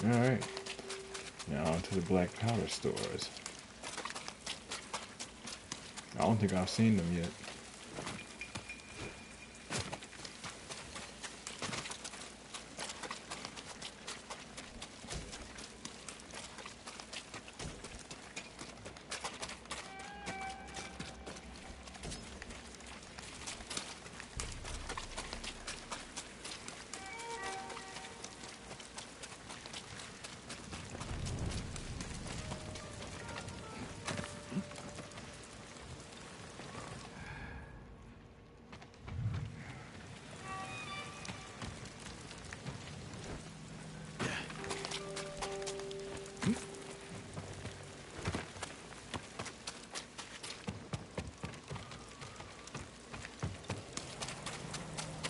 Alright. Now on to the black powder stores. I don't think I've seen them yet.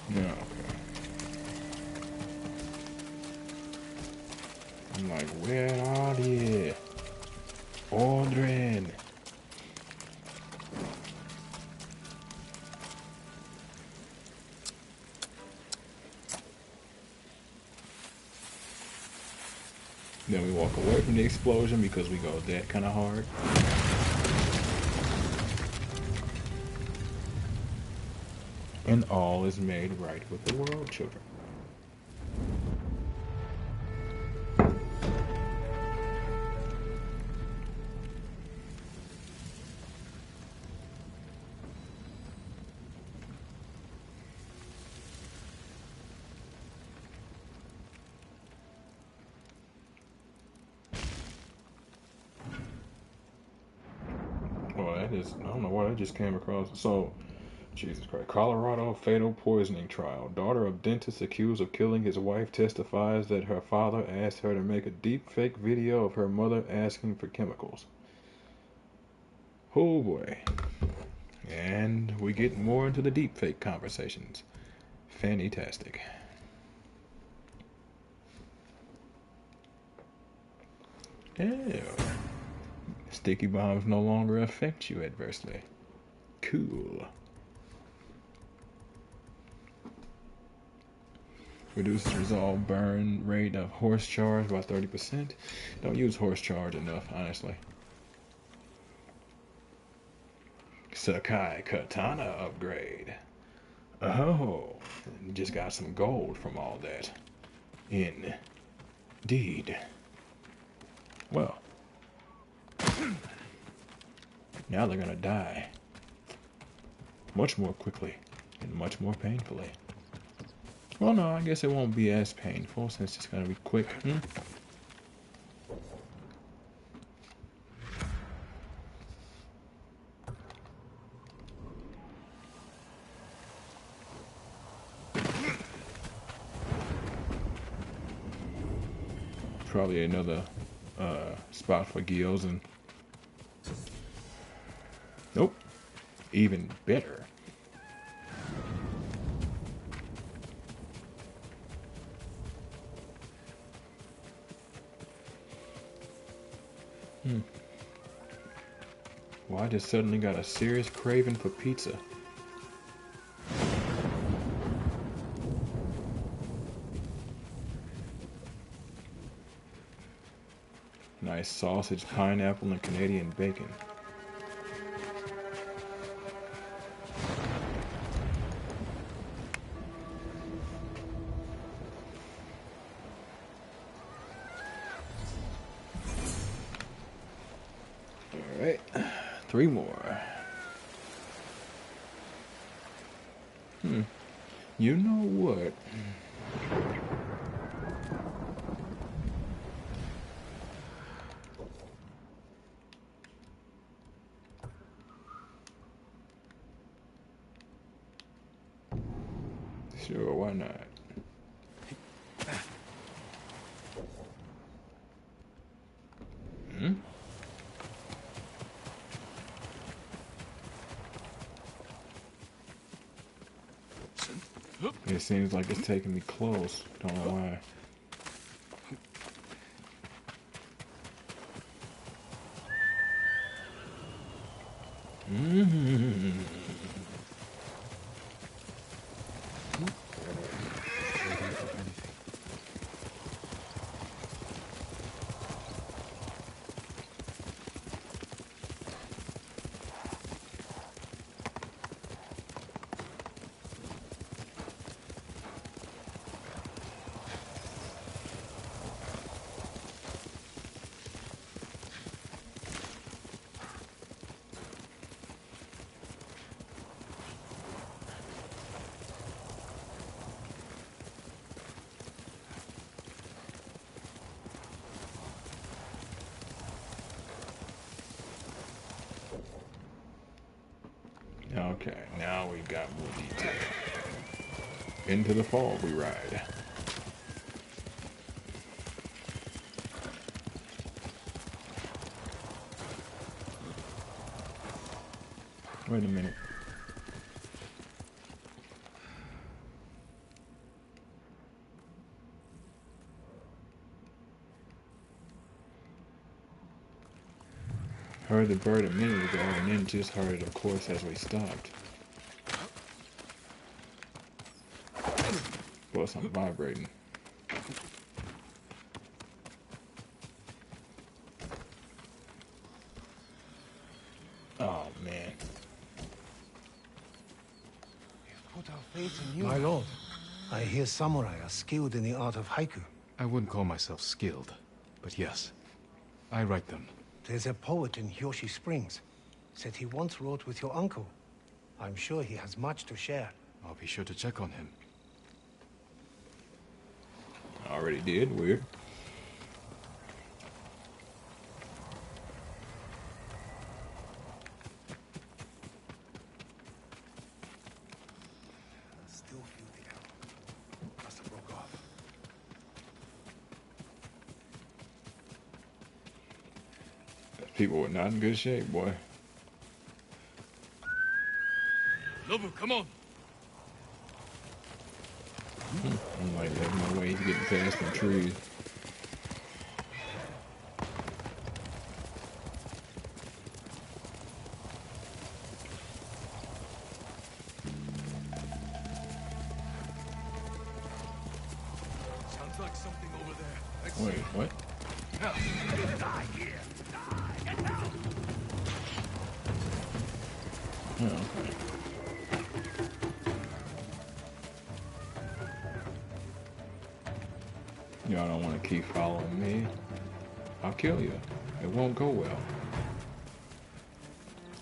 Yeah, okay. I'm like, where are they? Aldrin. Then we walk away from the explosion because we go that kind of hard. And all is made right with the world, children. Well, I don't know what I just came across. So, Jesus Christ. Colorado fatal poisoning trial. Daughter of dentist accused of killing his wife testifies that her father asked her to make a deep fake video of her mother asking for chemicals. Oh boy. And we get more into the deep fake conversations. Fantastic. Ew. Sticky bombs no longer affect you adversely. Cool. Reduces resolve burn rate of horse charge by 30%. Don't use horse charge enough, honestly. Sakai katana upgrade. Oh, just got some gold from all that. Indeed. Well, now they're gonna die. Much more quickly and much more painfully. Well, no, I guess it won't be as painful since it's gonna be quick. Probably another spot for Gyozen. Nope. Even better. Well, I just suddenly got a serious craving for pizza. Nice sausage, pineapple, and Canadian bacon. Alright, 3 more. You know what? Sure, why not? It seems like it's taking me close. Don't know why. Okay, now we got more detail. Into the fall we ride. Wait a minute. Heard the bird a minute ago and then just heard it, of course, as we stopped. Plus, I'm vibrating. Oh, man. Put our faith in you. My lord, I hear samurai are skilled in the art of haiku. I wouldn't call myself skilled, but yes, I write them. There's a poet in Hyoshi Springs. Said he once wrote with your uncle. I'm sure he has much to share. I'll be sure to check on him. I already did. Weird. Still feel the arrow. Must have broke off. People were not in good shape, boy. Nobu, come on! I'm like, there's no way he's getting past the trees. Sounds like something over there. Let's Wait, what? Die here! Die! Get down! Oh, okay. Y'all don't want to keep following me. I'll kill you. It won't go well.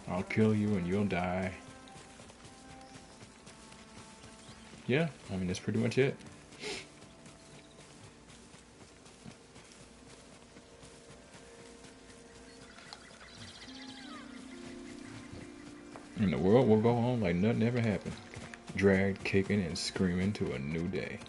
I'll kill you and you'll die. Yeah, I mean, that's pretty much it. And the world will go on like nothing ever happened. Dragged, kicking, and screaming to a new day.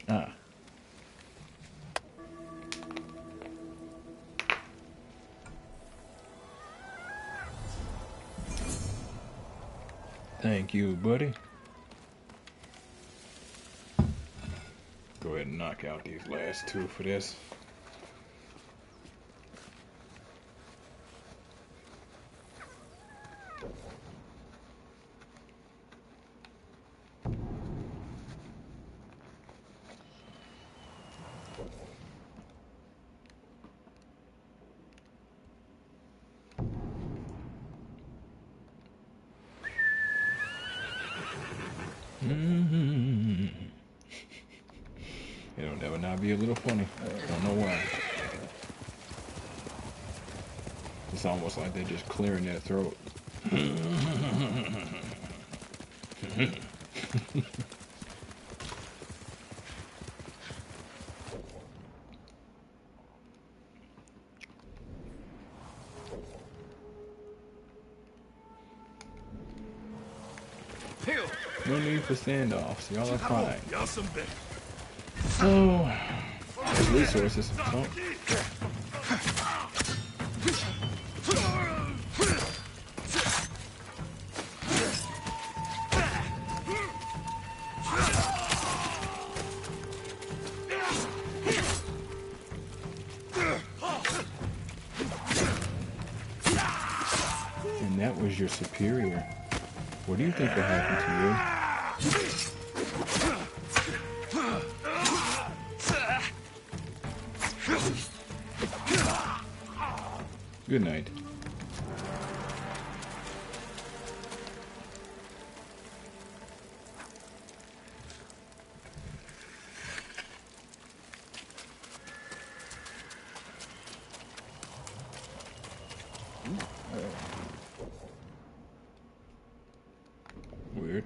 Ah. Thank you, buddy. Go ahead and knock out these last two for this. It'll never not be a little funny. Don't know why. It's almost like they're just clearing their throat. No need for standoffs. Y'all are fine. So, there's resources. Oh. And that was your superior. What do you think will happen to you? Good night. Weird.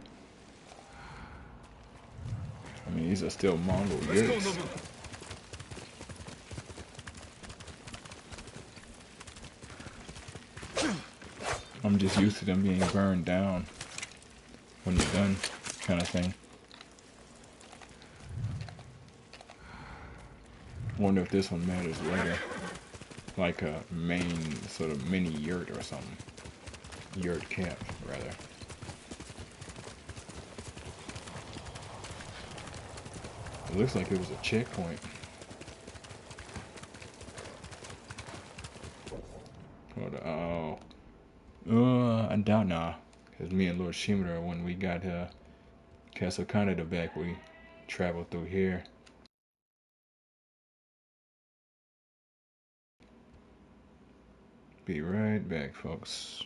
I mean, these are still Mongol yurts. I'm just used to them being burned down when they're done, kind of thing. Wonder if this one matters later. Like a main sort of mini yurt or something. Yurt camp, rather. It looks like it was a checkpoint. I doubt not. Because me and Lord Shimura, when we got Castle Kaneda back, we traveled through here. Be right back, folks.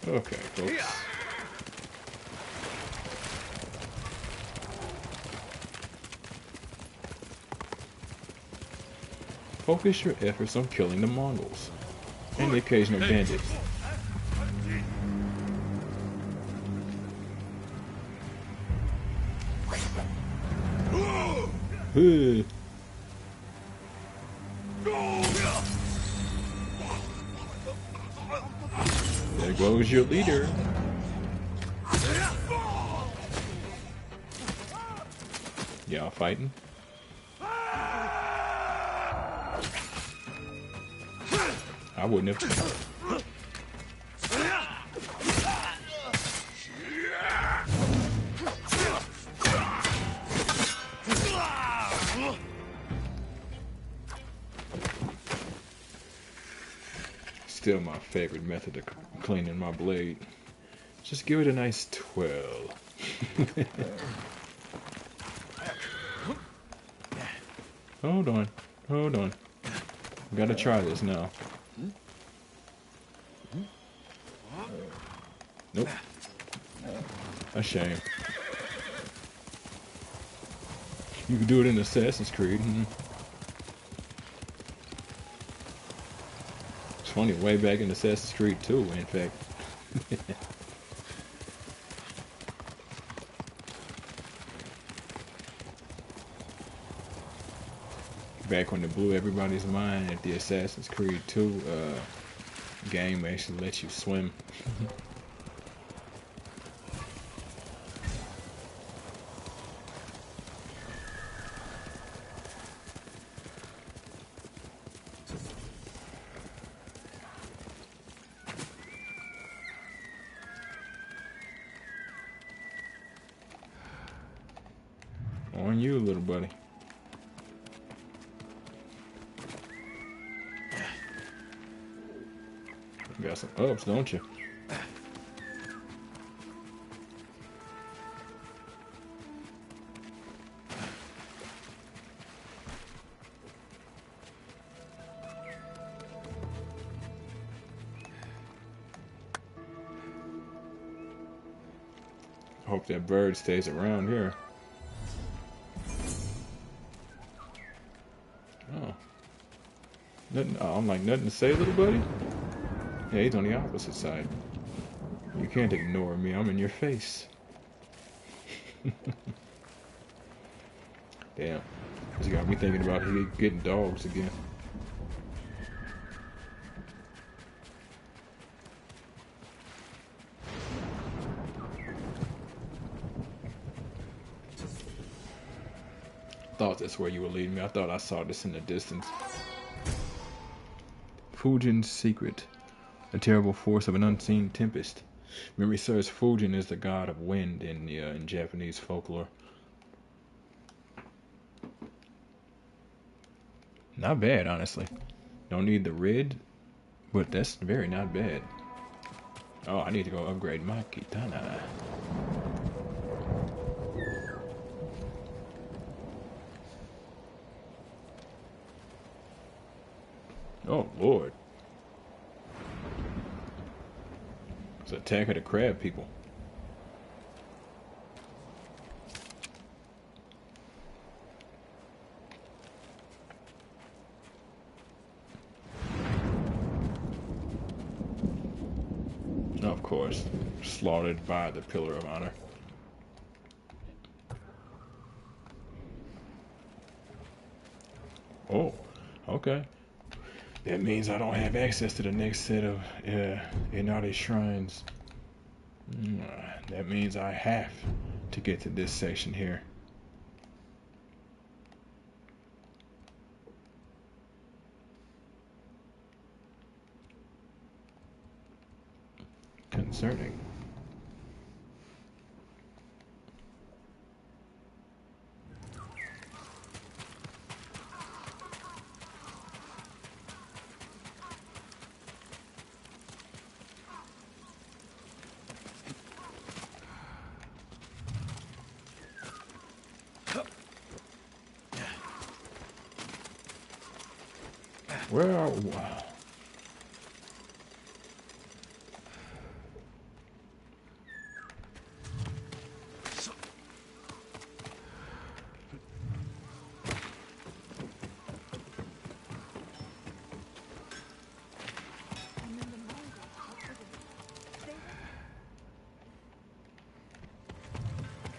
Okay, folks. Focus your efforts on killing the Mongols and the occasional bandits. There goes your leader. Y'all fighting? I wouldn't have. Still my favorite method of cleaning my blade. Just give it a nice twirl. Hold on. Hold on. Gotta try this now. Nope. A shame. You can do it in Assassin's Creed. It's funny, way back in Assassin's Creed 2, in fact. Back when it blew everybody's mind at the Assassin's Creed 2 game actually lets you swim. On you, little buddy. You got some ups, don't you? Hope that bird stays around here. Oh. Nothing, oh, I'm like, nothing to say, little buddy? Yeah, he's on the opposite side. You can't ignore me. I'm in your face. Damn. This got me thinking about getting dogs again. Thought that's where you were leading me. I thought I saw this in the distance. Fujin's secret. A terrible force of an unseen tempest. Memory serves, Fujin is the god of wind in Japanese folklore. Not bad, honestly. Don't need the red, but that's very not bad. Oh, I need to go upgrade my katana. Oh, Lord. It's an attack of the crab people. Of course, slaughtered by the Pillar of Honor. Oh, okay. That means I don't have access to the next set of Inari shrines. That means I have to get to this section here. Concerning. Where are we?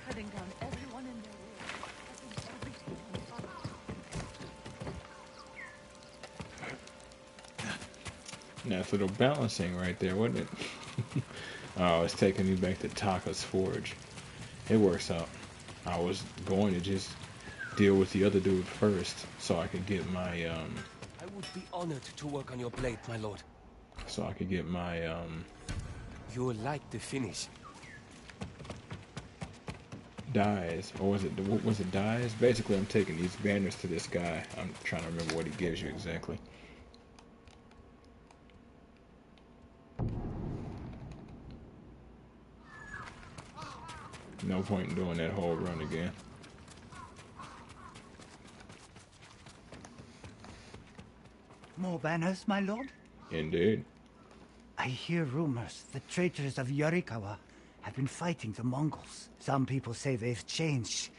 Cutting down everyone in their way. Nice little balancing right there, wasn't it? Oh, it's taking me back to Taka's Forge. It works out. I was going to just deal with the other dude first, so I could get my I would be honored to work on your blade, my lord. so I could get my You will like the finish. dyes, or was it dyes? Basically, I'm taking these banners to this guy. I'm trying to remember what he gives you exactly. No point in doing that whole run again. More banners, my lord? Indeed. I hear rumors the traitors of Yorikawa have been fighting the Mongols. Some people say they've changed,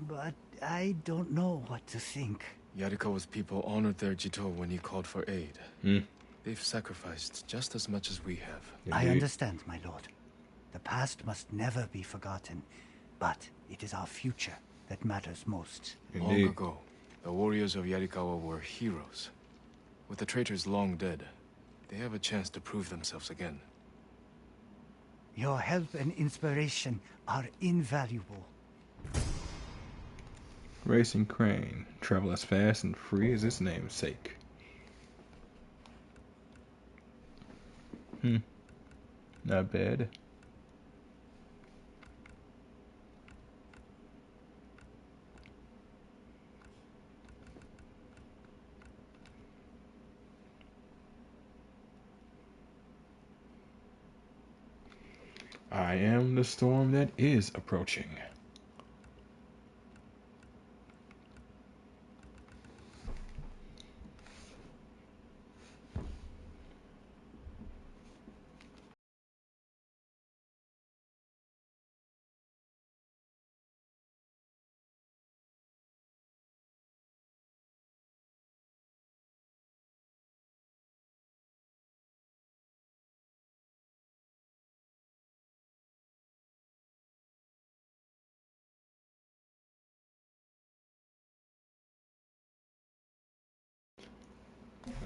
but I don't know what to think. Yarikawa's people honored their Jito when he called for aid. Hmm. They've sacrificed just as much as we have. I Indeed. understand, my lord. The past must never be forgotten, but it is our future that matters most. Long Indeed. ago, the warriors of Yarikawa were heroes. With the traitors long dead, they have a chance to prove themselves again. Your help and inspiration are invaluable. Racing Crane. Travel as fast and free as its namesake. Not bad. I am the storm that is approaching.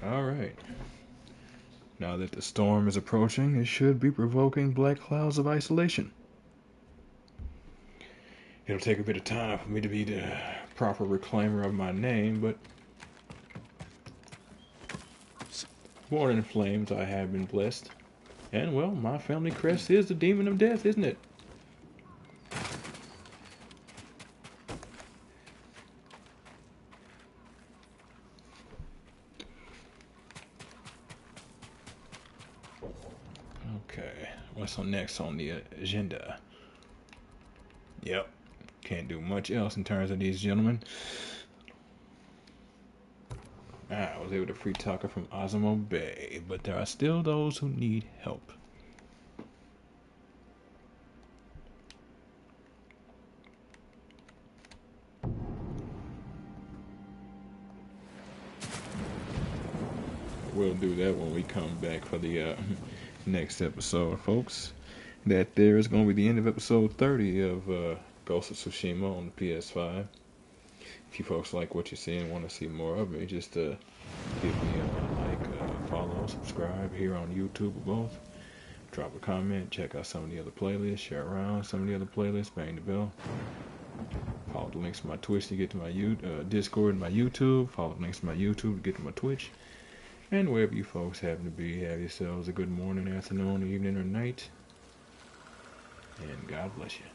Alright. Now that the storm is approaching, it should be provoking black clouds of isolation. It'll take a bit of time for me to be the proper reclaimer of my name, but born in flames, I have been blessed. And, well, my family crest is the demon of death, isn't it? Okay, what's on next on the agenda? Yep, can't do much else in terms of these gentlemen. I was able to free Taka from Azamo Bay, but there are still those who need help. We'll do that when we come back for the next episode, folks. That there is going to be the end of episode 30 of Ghost of Tsushima on the PS5. If you folks like what you see and want to see more of it, just give me a like, follow, subscribe here on YouTube or both. Drop a comment, check out some of the other playlists, share around some of the other playlists, bang the bell. Follow the links to my Twitch to get to my Discord and my YouTube. Follow the links to my YouTube to get to my Twitch. And wherever you folks happen to be, have yourselves a good morning, afternoon, evening, or night. And God bless you.